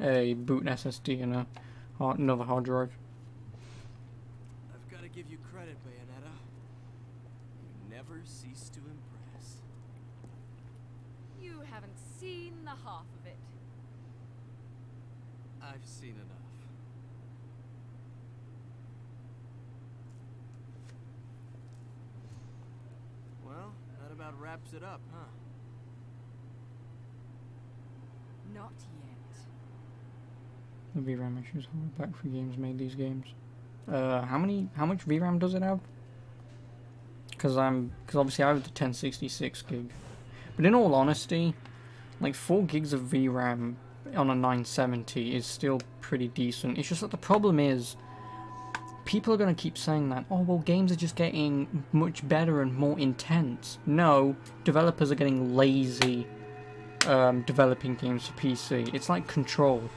a boot SSD and another hard drive. I've got to give you credit, Bayonetta. You never cease to impress. You haven't seen the half of it. I've seen enough. Well, that about wraps it up, huh? Not yet. The VRAM issues hold back for games made these games. How much VRAM does it have? Because obviously I have the 1066 gig. But in all honesty, like 4 gigs of VRAM on a 970 is still pretty decent. It's just that the problem is, people are going to keep saying that, oh well, games are just getting much better and more intense. No, developers are getting lazy developing games for PC. It's like Control.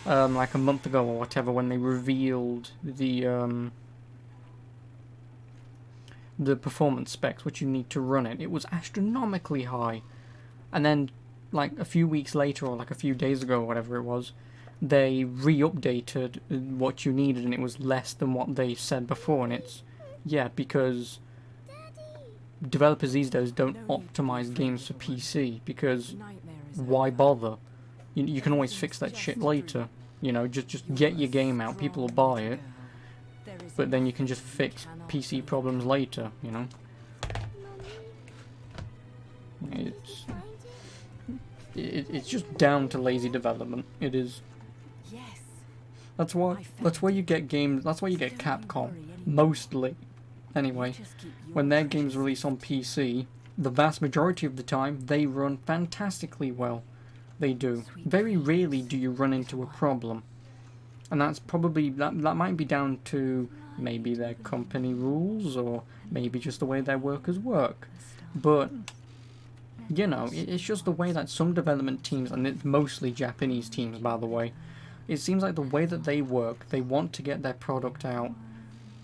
Like a month ago or whatever, when they revealed the performance specs, which you need to run it, it was astronomically high. And then, like a few weeks later, or like a few days ago, or whatever it was, they re-updated what you needed, and it was less than what they said before. And it's, yeah, because developers these days don't optimize games for PC, because why bother? You can always fix that shit later. You know, just get your game out, people will buy it, but then you can just fix PC problems later, you know? It's just down to lazy development. It is. Yes. That's why you get games. That's why you get Capcom mostly. Anyway, when their games release on PC, the vast majority of the time they run fantastically well. They do. Very rarely do you run into a problem, and that's probably that might be down to maybe their company rules, or maybe just the way their workers work. But you know, it's just the way that some development teams, and it's mostly Japanese teams, by the way, it seems like the way that they work, they want to get their product out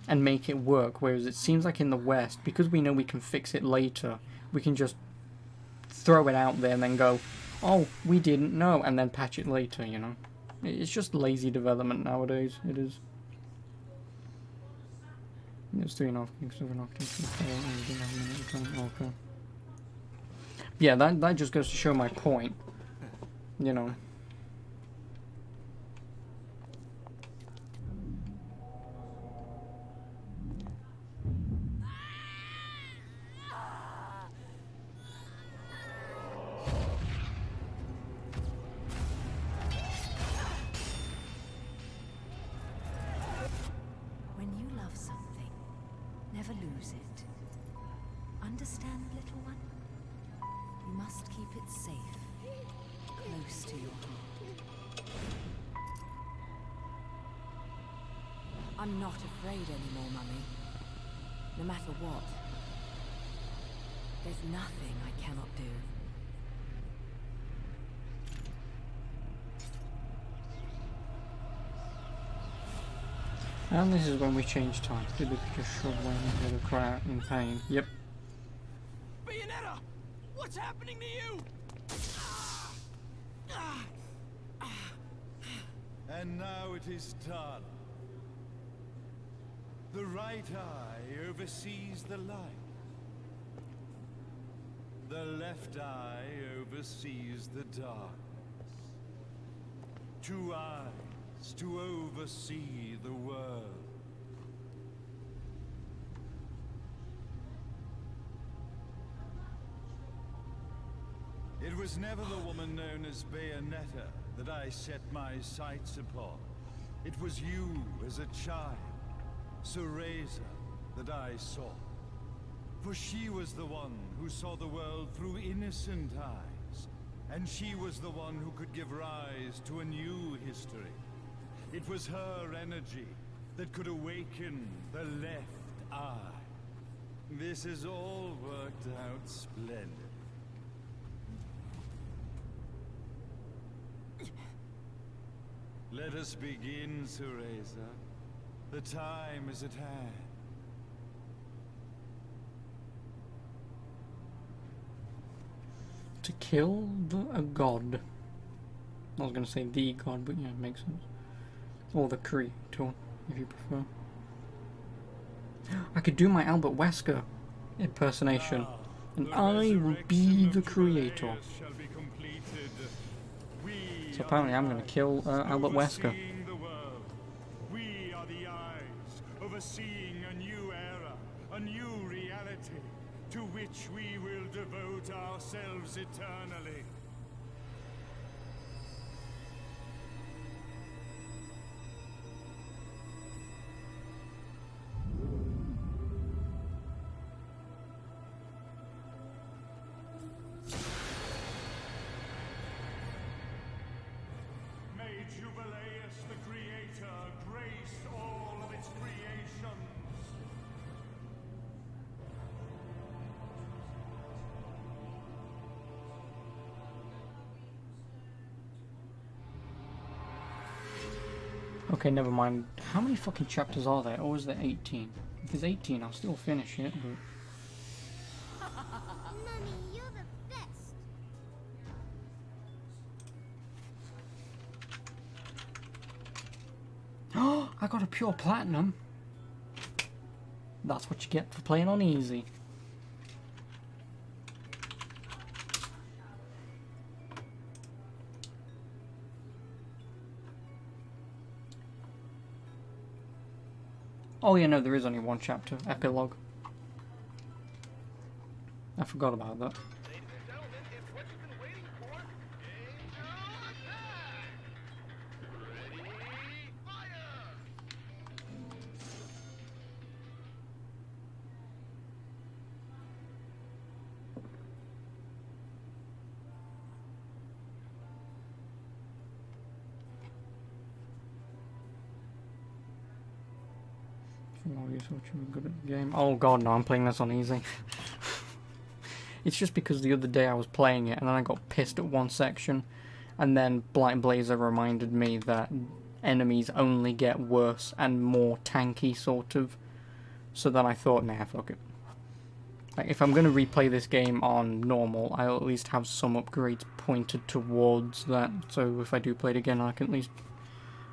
and make it work, whereas it seems like in the West, because we know we can fix it later, we can just throw it out there and then go, oh, we didn't know, and then patch it later, you know. It's just lazy development nowadays, it is. It's 3.5 gigs of an octave. Okay. Yeah, that just goes to show my point, you know. When you love something, never lose it. Understand, little one? You must keep it safe, close to your heart. I'm not afraid anymore, Mummy. No matter what. There's nothing I cannot do. And this is when we change time. Did we just shove away into the crowd in pain? Yep. Bayonetta! What's happening to you? And now it is done. The right eye oversees the light. The left eye oversees the darkness. 2 eyes to oversee the world. was never the woman known as Bayonetta that I set my sights upon. It was you as a child, Cereza, that I saw. For she was the one who saw the world through innocent eyes, and she was the one who could give rise to a new history. It was her energy that could awaken the left eye. This has all worked out splendid. Let us begin, Cereza. The time is at hand. To kill a god. I was going to say the god, but yeah, it makes sense. Or the creator, if you prefer. I could do my Albert Wesker impersonation, and I will be the creator. So apparently I'm going to kill Albert Wesker. We are the eyes, overseeing a new era, a new reality, to which we will devote ourselves eternally. Okay, never mind. How many fucking chapters are there? Or is there 18? If there's 18, I'll still finish it, but... Mummy, you're the best. Oh, I got a pure platinum. That's what you get for playing on easy. Oh yeah, no, there is only one chapter. Epilogue. I forgot about that. Ladies and gentlemen, it's what you've been waiting for. Angel attack! Ready, fire! Good at the game. Oh god, no, I'm playing this on easy. It's just because the other day I was playing it and then I got pissed at one section, and then Blight Blazer reminded me that enemies only get worse and more tanky, sort of. So then I thought, nah, fuck it. Like, if I'm going to replay this game on normal, I'll at least have some upgrades pointed towards that, so if I do play it again I can at least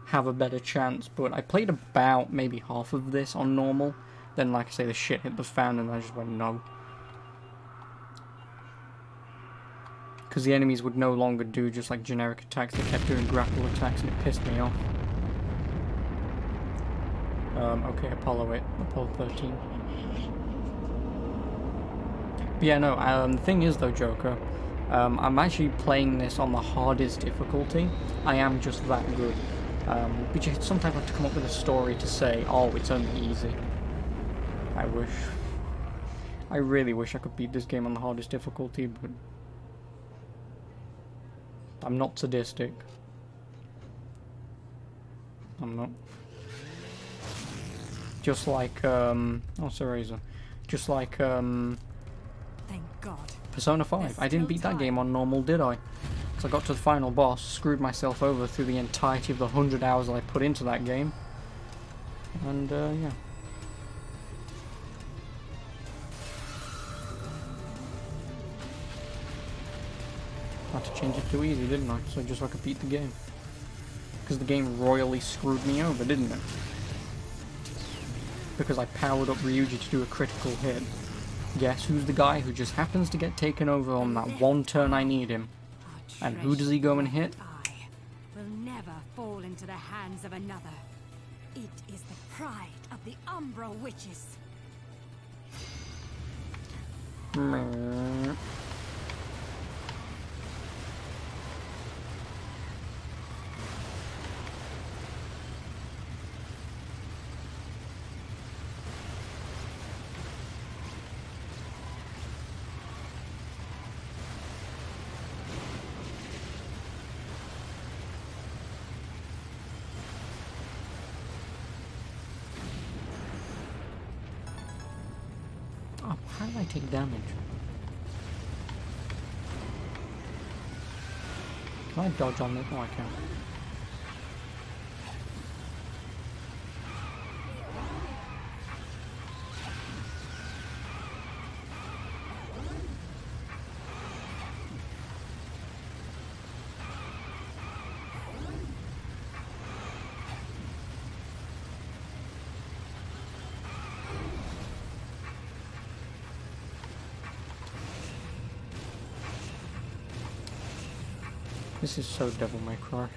have a better chance. But I played about maybe half of this on normal, then like I say the shit hit the fan and I just went no. Because the enemies would no longer do just like generic attacks, they kept doing grapple attacks and it pissed me off. Okay, Apollo 13. But yeah, no, the thing is though, Joker, I'm actually playing this on the hardest difficulty. I am just that good. But you sometimes have to come up with a story to say, oh, it's only easy. I wish. I really wish I could beat this game on the hardest difficulty, but I'm not sadistic. I'm not. Just like, oh, Cereza. Just like, Thank God. Persona 5. I didn't beat that game on normal, did I? Because I got to the final boss, screwed myself over through the entirety of the 100 hours that I put into that game. And, yeah. I had to change it to easy, didn't I? So just so I could beat the game. Because the game royally screwed me over, didn't it? Because I powered up Ryuji to do a critical hit. Guess who's the guy who just happens to get taken over on that one turn I need him? And who does he go and hit? I will never fall into the hands of another. It is the pride of the Umbra Witches. did I take damage? Can I dodge on this? Oh, I can. This is so Devil May Cry.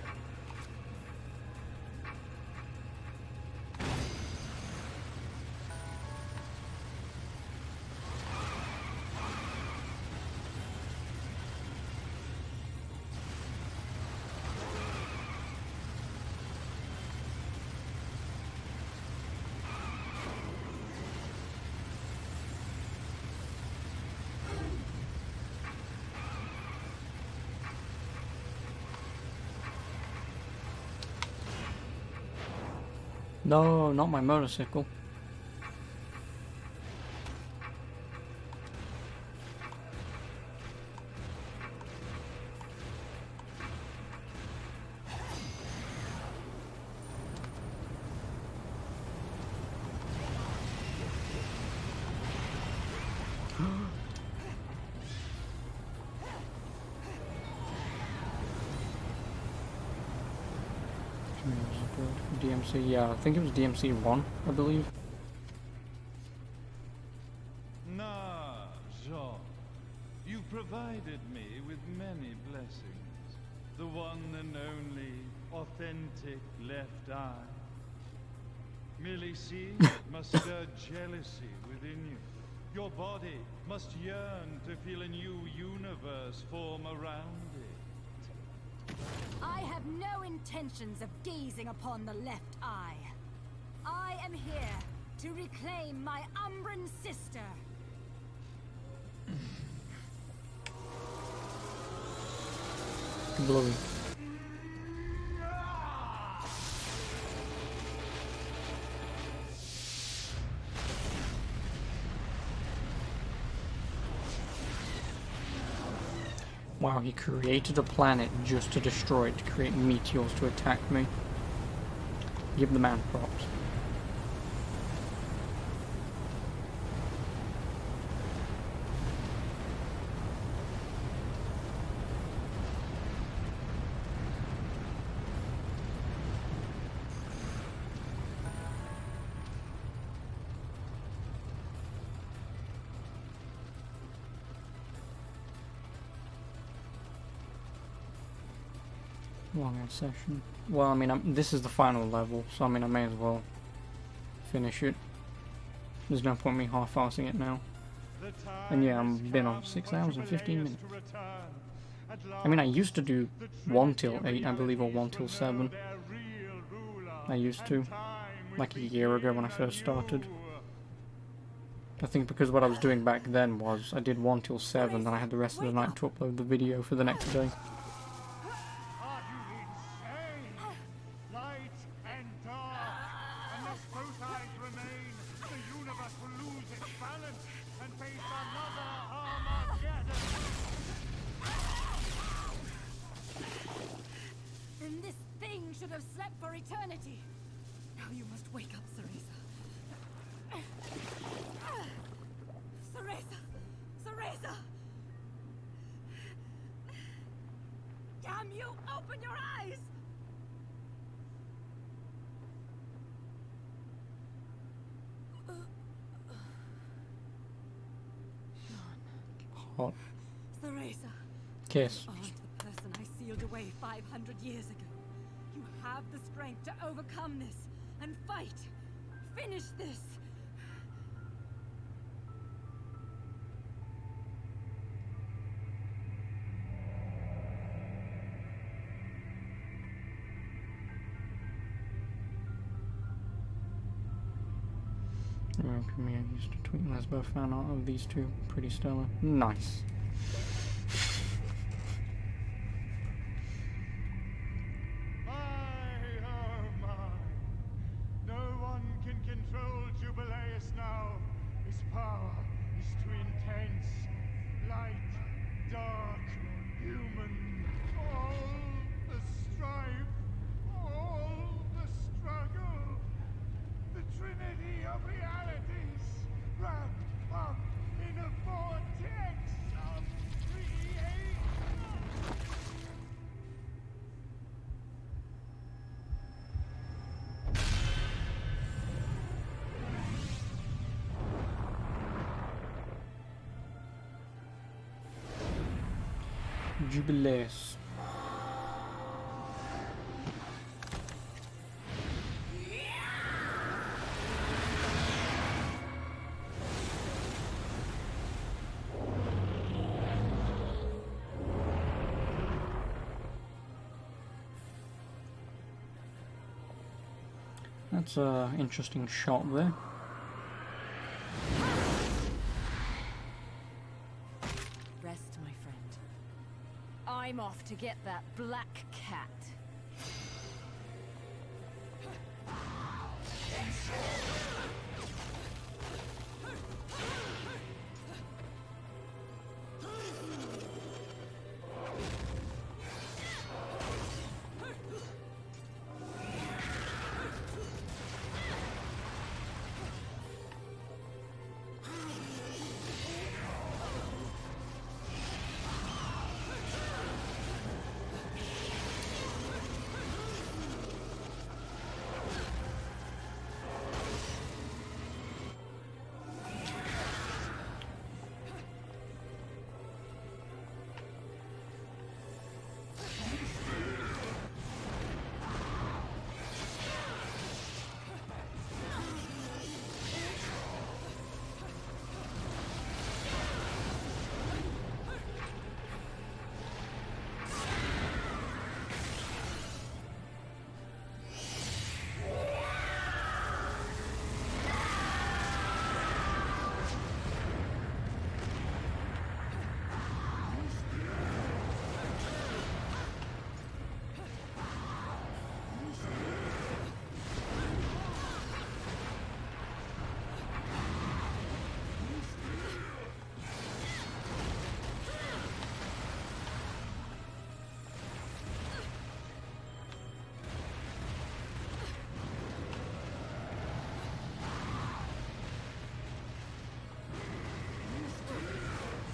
No, not my motorcycle. DMC, yeah, I think it was DMC 1, I believe. Nah, Jean. You provided me with many blessings. The one and only authentic left eye. Merely seeing it must stir jealousy within you. Your body must yearn to feel a new universe form around it. I have no intentions of gazing upon the left eye. I am here to reclaim my Umbran sister. Glory. Wow, he created a planet just to destroy it, to create meteors to attack me. Give the man props. Long ass session. Well, I mean, this is the final level, so I mean, I may as well finish it. There's no point me half-assing it now. And yeah, I've been on 6 hours and 15 minutes. I mean, I used to do 1 till 8, I believe, or 1 till 7. I used to, like a year ago when I first started. I think because what I was doing back then was I did 1 till 7, then I had the rest of the night to upload the video for the next day. Then this thing should have slept for eternity. Now you must wake up, Cereza. Cereza! Cereza! Damn you! Open your eyes! Hot. Cereza. Kiss. Aren't the person I sealed away 500 years ago. You have the strength to overcome this and fight. Finish this. Welcome me, I used to tweet Lesbo fan art of these two. Pretty stellar. Nice. My, oh my. No one can control Jubileus now. His power things too intense. Light, dark, human. All the strife, all the struggle. The trinity of realities wrapped up in a vortex of creation. Jubilees. That's an interesting shot there. Rest, my friend. I'm off to get that black cat.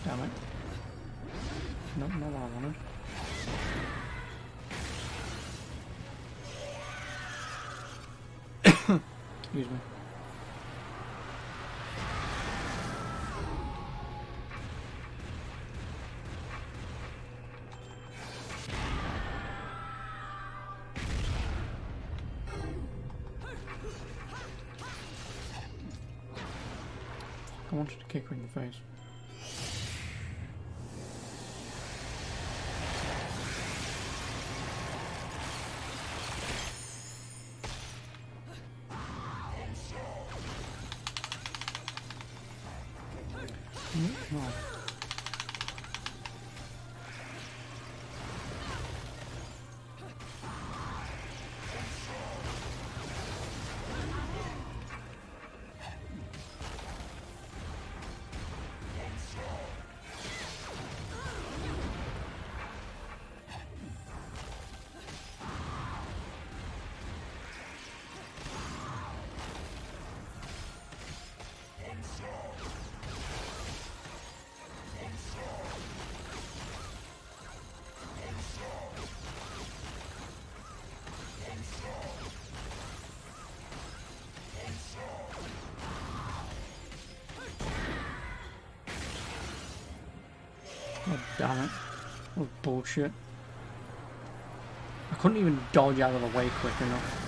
Damn it. Nope, not what I wanted. Excuse me. I wanted to kick her in the face. No. God damn it. That was bullshit. I couldn't even dodge out of the way quick enough.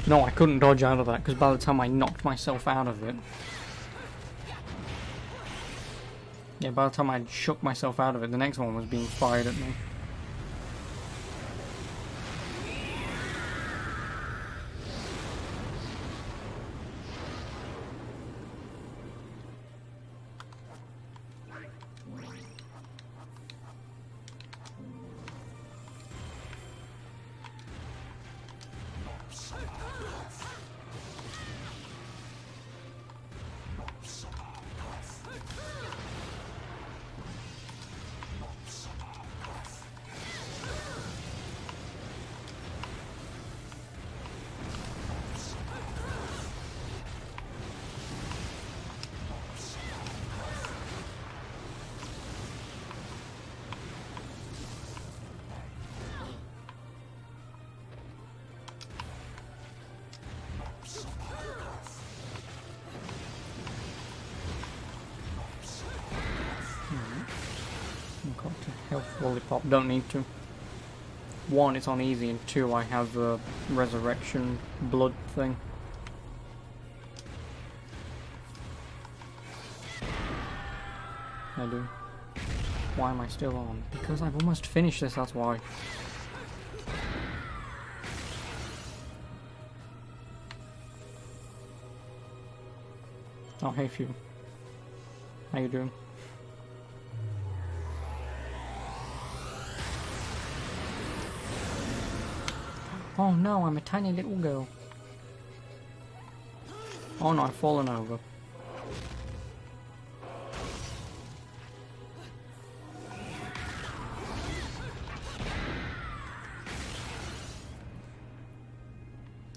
No, I couldn't dodge out of that because by the time I knocked myself out of it... Yeah, by the time I shook myself out of it, the next one was being fired at me. Health lollipop, don't need to. 1, it's on easy, and 2, I have the resurrection blood thing. I do. Why am I still on? Because I've almost finished this, that's why. Oh, hey Phew. How you doing? Oh no, I'm a tiny little girl. Oh no, I've fallen over.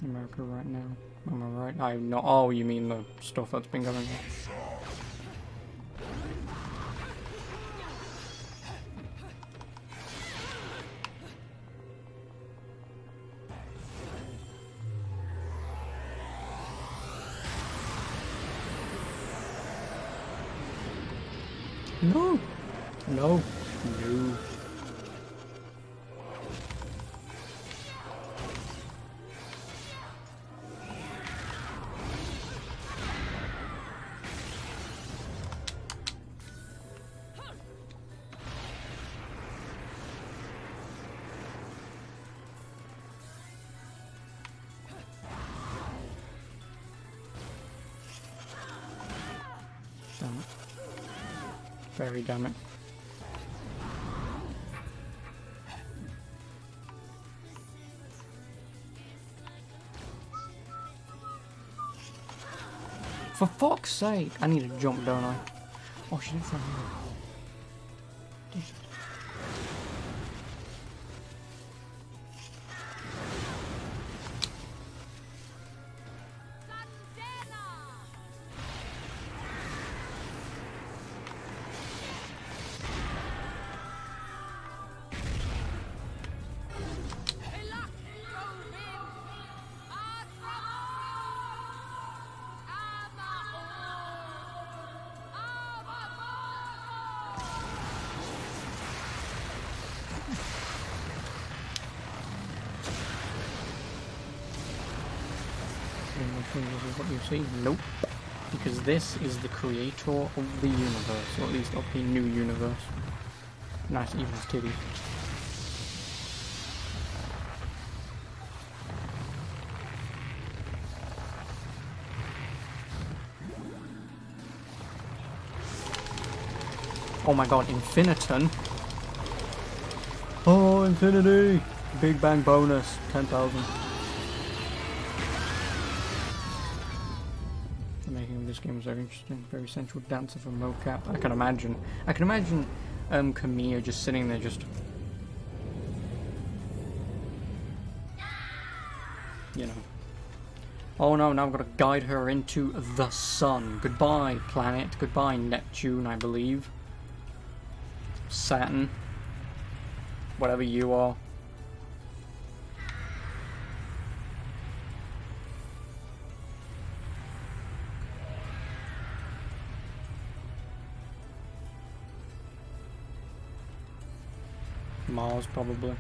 America right now. Am I right? I'm not. Oh, you mean the stuff that's been going on? No! No! No! Damn it. Very damn it. For fuck's sake! I need to jump, don't I? Oh, she did from here. This is what you see? Nope. Because this is the creator of the universe, or at least of the new universe. Nice even titties. Oh my god, Infiniton! Oh, Infinity! Big Bang bonus, 10,000. The making of this game was very interesting, very sensual dancer from mocap. I can imagine Kamiya just sitting there just, you know. Oh no, now I've got to guide her into the sun. Goodbye, planet. Goodbye, Neptune, I believe. Saturn. Whatever you are. Mars, probably.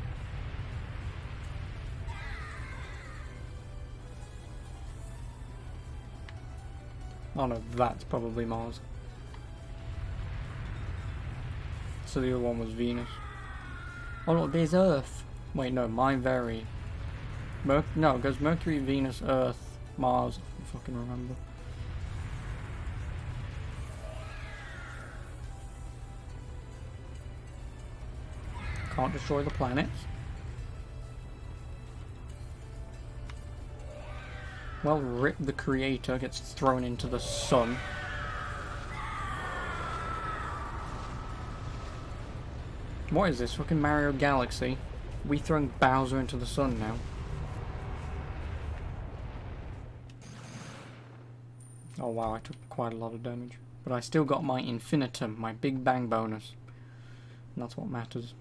Oh no, that's probably Mars. So the other one was Venus. Oh look, there's Earth. Wait, no, mine vary. No, it goes Mercury, Venus, Earth, Mars. I don't fucking remember. Can't destroy the planets. Well, Rip the Creator gets thrown into the sun. What is this, fucking Mario Galaxy? We throwing Bowser into the sun now. Oh wow, I took quite a lot of damage. But I still got my Infinitum, my Big Bang bonus. And that's what matters.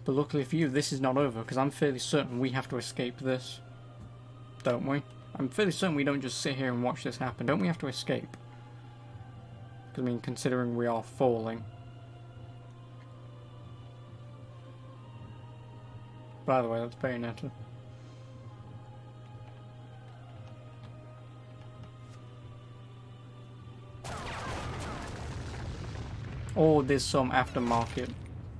But luckily for you, this is not over, because I'm fairly certain we have to escape this. Don't we? I'm fairly certain we don't just sit here and watch this happen. Don't we have to escape? Because, I mean, considering we are falling. By the way, that's Bayonetta. Or there's some aftermarket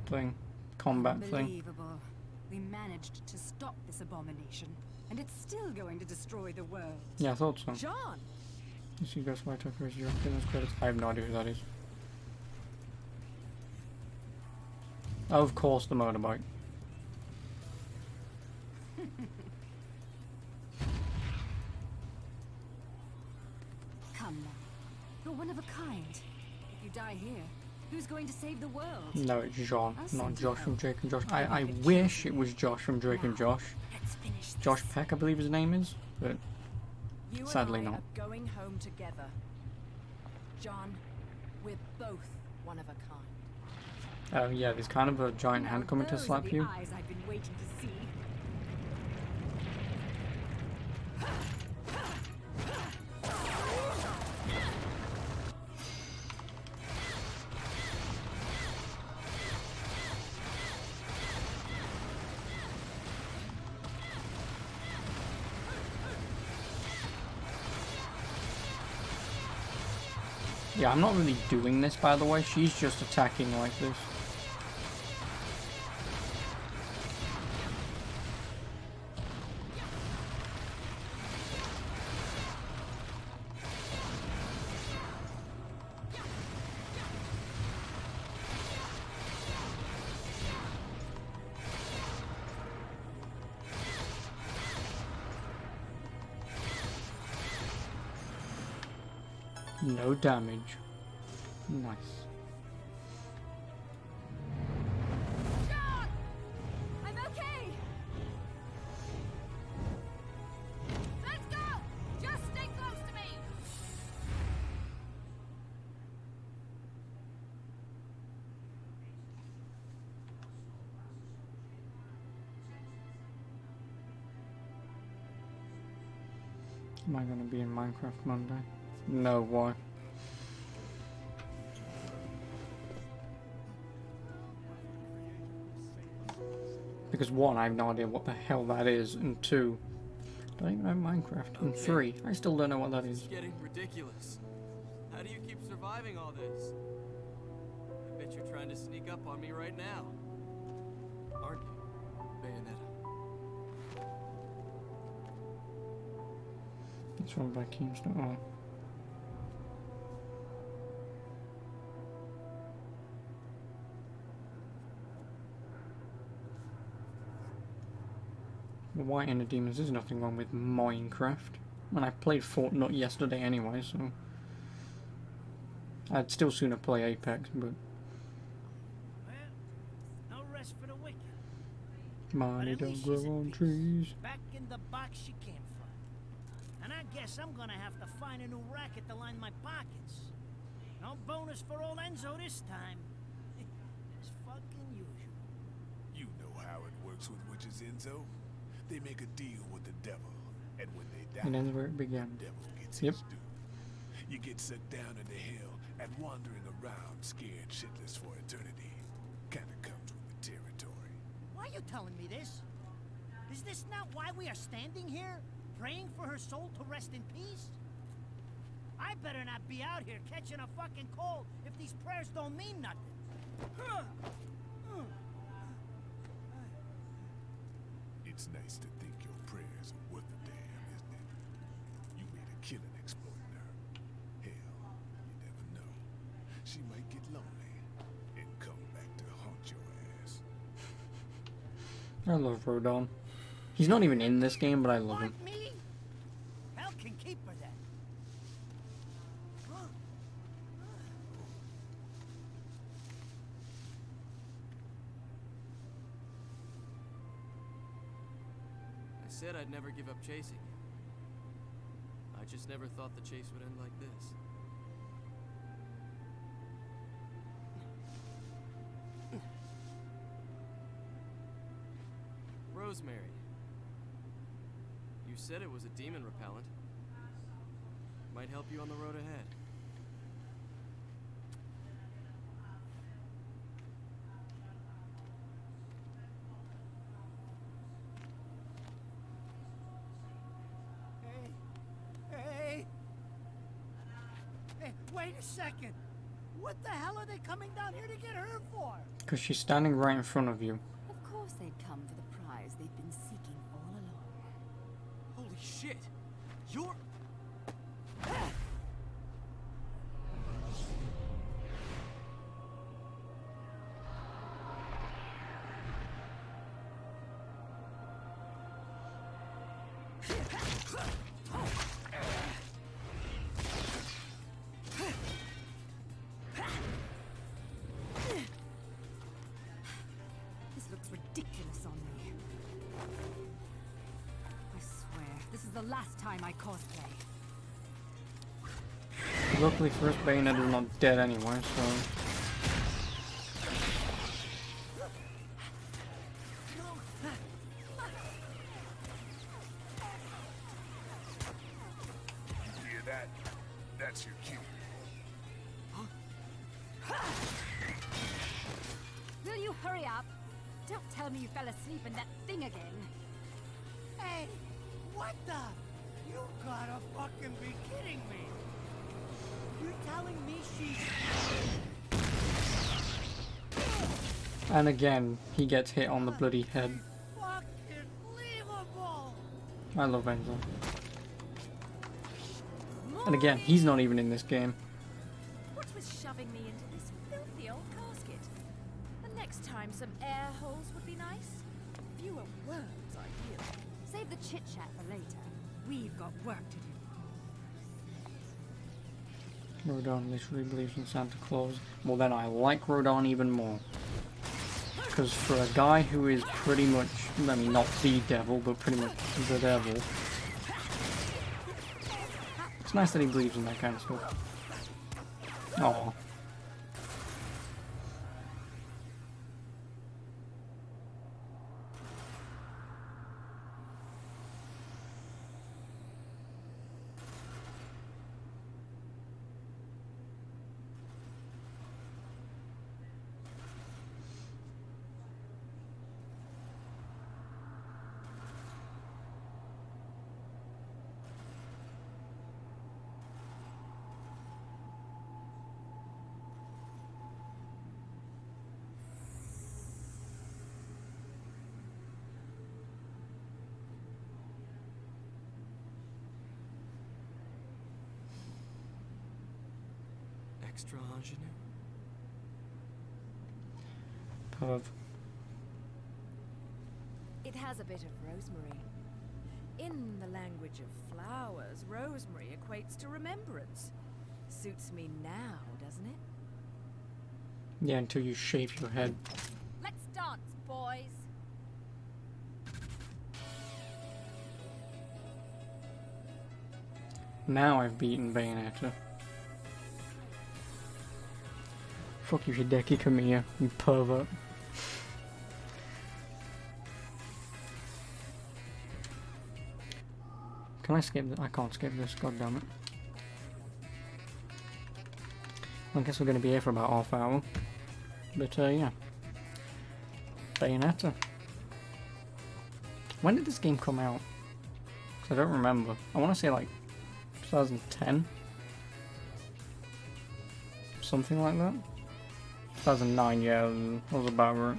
thing. Combat thing. Unbelievable. We managed to stop this abomination, and it's still going to destroy the world. Yeah, I thought so. John! You see, guess why I took her as your business credits? I have no idea who that is. Oh, of course, the motorbike. Come now. You're one of a kind. If you die here, who's going to save the world? No, it's John, I'll not send Josh you from help. Drake and Josh. I'll I make it wish cheap. it was Josh from Drake and Josh. Let's finish this. Josh Peck, I believe his name is. But You sadly and I not. are going home together. John, we're both one of a kind. yeah, there's kind of a giant Now hand coming to those are slap the you. eyes I've been waiting to see. Yeah, I'm not really doing this, by the way. She's just attacking like this. No damage. Nice. John! I'm okay! Let's go! Just stay close to me! Am I gonna be in Minecraft Monday? No, why? Because one, I have no idea what the hell that is, and two, I don't even know Minecraft, and Okay. three, I still don't know what that It's is. getting ridiculous. How do you keep surviving all this? I bet you're trying to sneak up on me right now. Aren't you, Bayonetta? It's run by Keemstar. Oh. The White Ender Demons, there's nothing wrong with Minecraft. And I played Fortnite yesterday anyway, so... I'd still sooner play Apex, but... Well, no rest for the wicked. Money at don't least grow she's at on peace. trees. Back in the box she came from. And I guess I'm gonna have to find a new racket to line my pockets. No bonus for old Enzo this time. It's fucking usual. You know how it works with witches, Enzo. They make a deal with the devil, and when they die, It ends where it began. the devil gets Yep. his due. You get sucked down in the hell and wandering around scared shitless for eternity. Kinda comes with the territory. Why are you telling me this? Is this not why we are standing here? Praying for her soul to rest in peace? I better not be out here catching a fucking cold if these prayers don't mean nothing. It's nice to think your prayers are worth a damn, isn't it? You made a killing exploiting her. Hell, you never know. She might get lonely and come back to haunt your ass. I love Rodon. He's not even in this game, but I love him. Want me? Hell can keep her then. I said I'd never give up chasing you. I just never thought the chase would end like this. Rosemary. You said it was a demon repellent. Might help you on the road ahead. Hey! Hey, wait a second! What the hell are they coming down here to get her for? Because she's standing right in front of you. Of course they'd come for the prize they've been seeking all along. Holy shit! You're... This looks ridiculous on me. I swear, this is the last time I cosplay. Luckily for us, Bayonetta's not dead anyway, so... You hear that? That's your cue. Will you hurry up? Don't tell me you fell asleep in that thing again. Hey! What the? You gotta fucking be kidding me! You're telling me she's... And again, he gets hit on the bloody head. fucking believable! I love Enzo. And again, he's not even in this game. What with shoving me into this filthy old casket? The next time some air holes would be nice. Fewer worms, ideally. Save the chit-chat for later. We've got work to do. Rodon literally believes in Santa Claus. Well, then I like Rodon even more. Because for a guy who is pretty much, I mean, not the devil, but pretty much the devil, it's nice that he believes in that kind of stuff. Aww. Extra ingenue? Perv. It has a bit of rosemary. In the language of flowers, rosemary equates to remembrance. Suits me now, doesn't it? Yeah, until you shave your head. Let's dance, boys. Now I've beaten Bayonetta. Fuck you, Hideki Kamiya, you pervert. Can I skip this? I can't skip this, god damn it. I guess we're going to be here for about half hour. But yeah. Bayonetta. When did this game come out? 'Cause I don't remember. I want to say like 2010? Something like that? 2009, yeah, that was about right.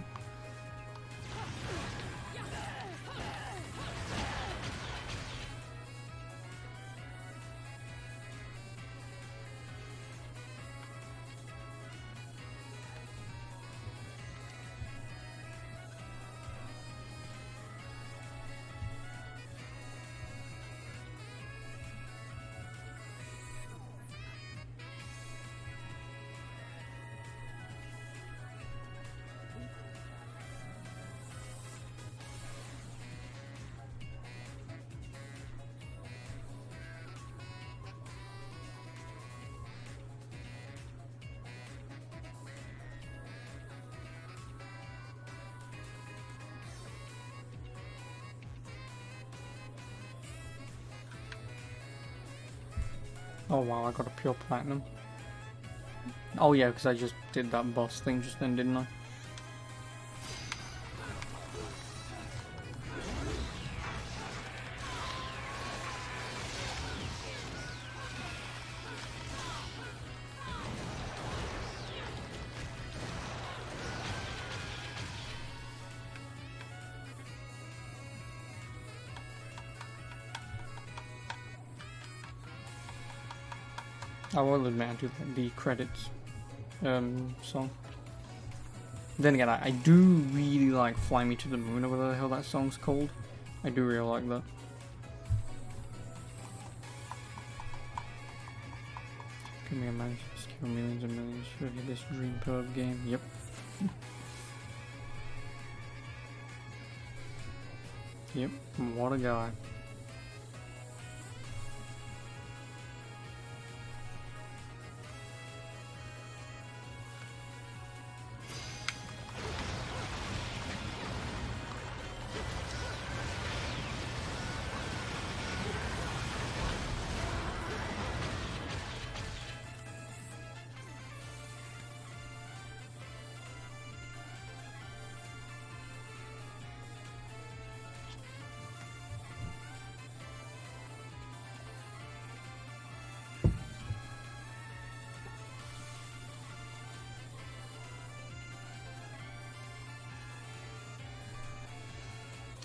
Oh wow, I got a pure platinum. Oh yeah, because I just did that boss thing just then, didn't I? I will admit I do like the credits song. Then again, I do really like Fly Me to the Moon, or whatever the hell that song's called. I do really like that. Give me a man, skill millions and millions. Should hit this dream perv game. Yep. Yep, what a guy.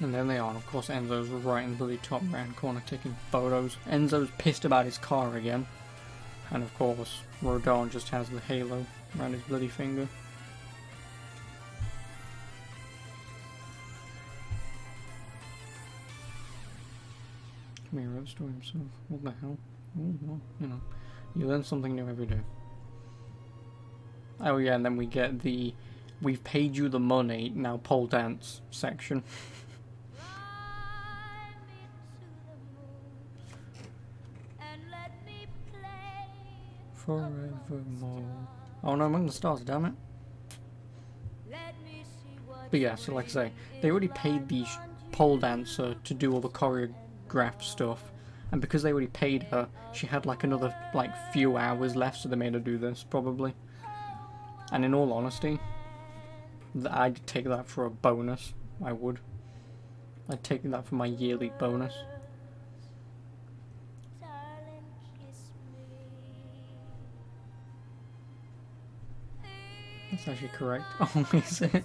And then they are, and of course Enzo's right in the bloody top right hand corner taking photos. Enzo's pissed about his car again. And of course, Rodon just has the halo around his bloody finger. Come here, restore himself. What the hell? Oh, well, you know, you learn something new every day. Oh yeah, and then we get the "we've paid you the money, now pole dance" section. Forevermore. Oh no, among the stars, damn it. But yeah, so like I say, they already paid the pole dancer to do all the choreographed stuff, and because they already paid her, she had like another like few hours left, so they made her do this probably. And in all honesty, I'd take that for a bonus. I would. I'd take that for my yearly bonus. That's actually correct. Oh, is it?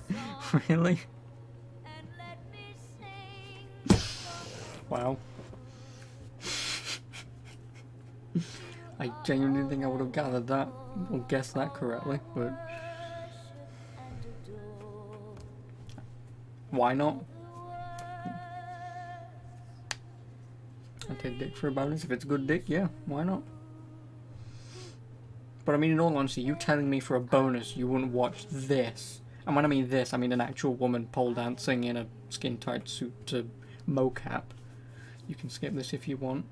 Really? Wow. I genuinely think I would have gathered that, or guessed that correctly, but... why not? I'd take dick for a bonus. If it's good dick, yeah, why not? But I mean, in all honesty, you telling me for a bonus you wouldn't watch this. And when I mean this, I mean an actual woman pole dancing in a skin-tight suit to mocap. You can skip this if you want.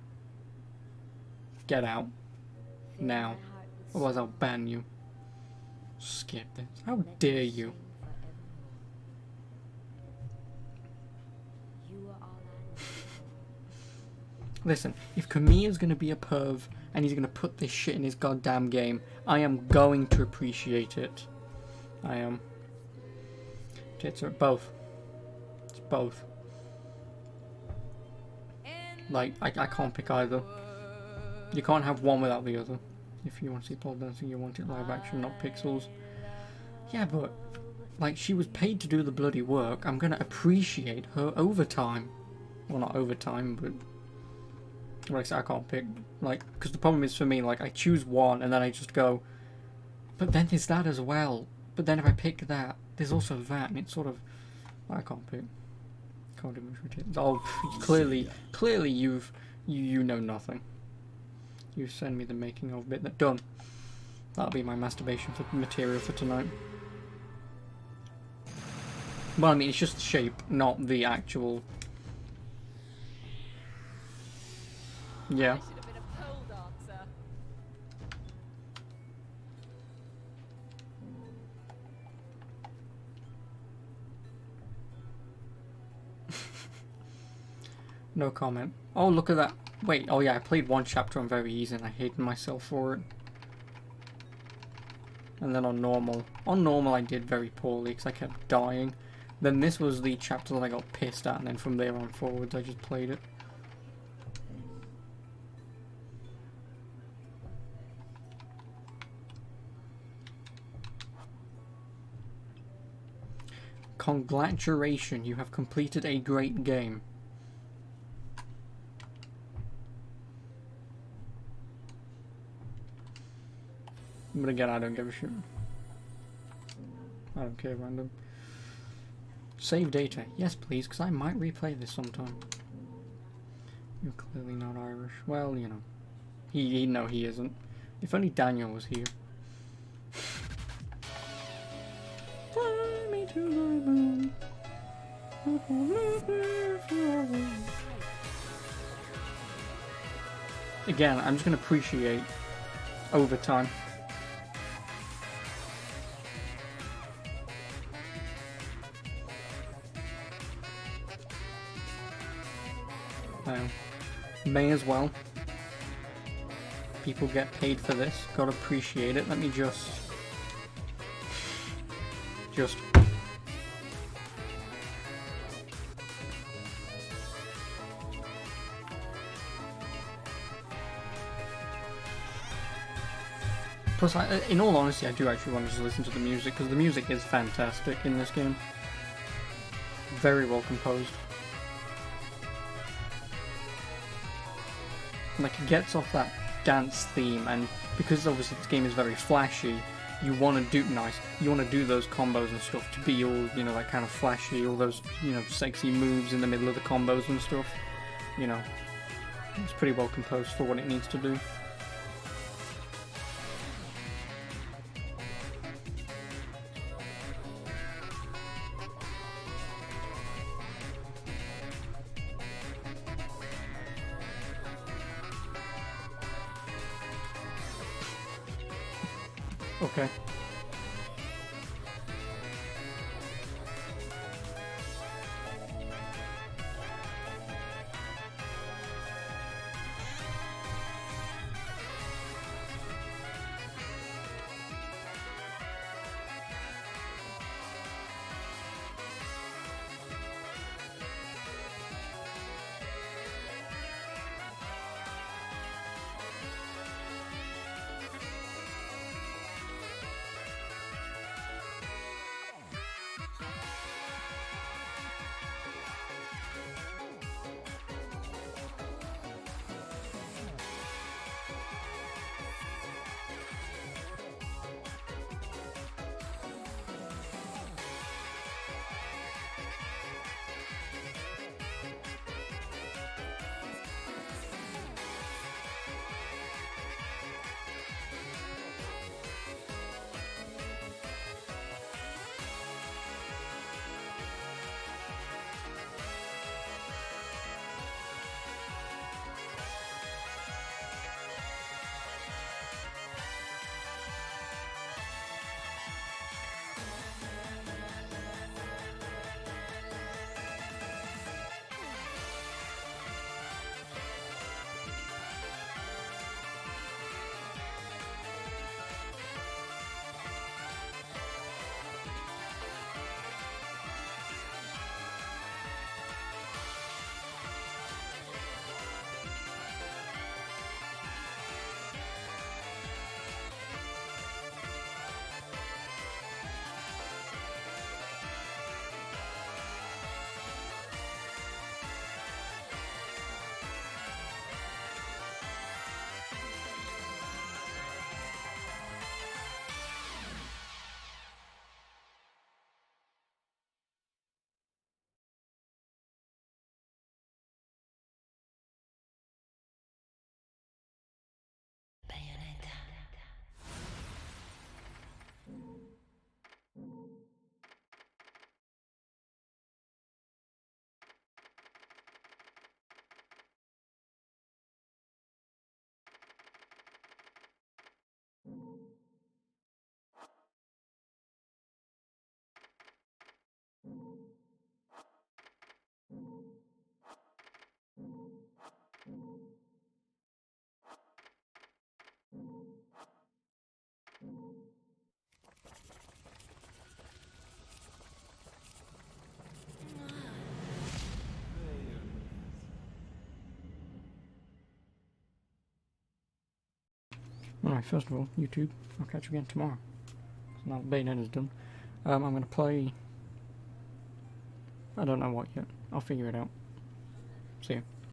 Get out. Now. Otherwise I'll ban you. Skip this. How dare you? Listen, if Kamiya's gonna be a perv and he's gonna put this shit in his goddamn game, I am going to appreciate it. I am. It's both. It's both. Like, I can't pick either. You can't have one without the other. If you want to see pole dancing, you want it live action, not pixels. Yeah, but, like, she was paid to do the bloody work. I'm gonna appreciate her overtime. Well, not overtime, but... like I said, I can't pick, like, because the problem is for me, like, I choose one and then I just go, but then there's that as well. But then if I pick that, there's also that, and it's sort of, I can't pick. Can't do much with it. Oh, clearly you know nothing. You send me the making of bit. That done. That'll be my masturbation for material for tonight. Well, I mean, it's just the shape, not the actual. Yeah. No comment. Oh, look at that. Wait, oh yeah, I played one chapter on very easy and I hated myself for it. And then on normal I did very poorly because I kept dying. Then this was the chapter that I got pissed at, and then from there on forwards I just played it. Congratulations, you have completed a great game. But again, I don't give a shit. I don't care, random. Save data. Yes, please, because I might replay this sometime. You're clearly not Irish. Well, you know. No, he isn't. If only Daniel was here. Fly me to the moon. Again, I'm just going to appreciate overtime. May as well. People get paid for this. Gotta appreciate it. Let me just... Plus, in all honesty, I do actually want to just listen to the music, because the music is fantastic in this game. Very well composed. Like, it gets off that dance theme, and because obviously this game is very flashy, you want to do those combos and stuff to be all, you know, like kind of flashy, all those, you know, sexy moves in the middle of the combos and stuff. You know, it's pretty well composed for what it needs to do. Okay. Alright, first of all, YouTube, I'll catch you again tomorrow. So now that Bayonetta's done. I'm going to play... I don't know what yet. I'll figure it out. See ya.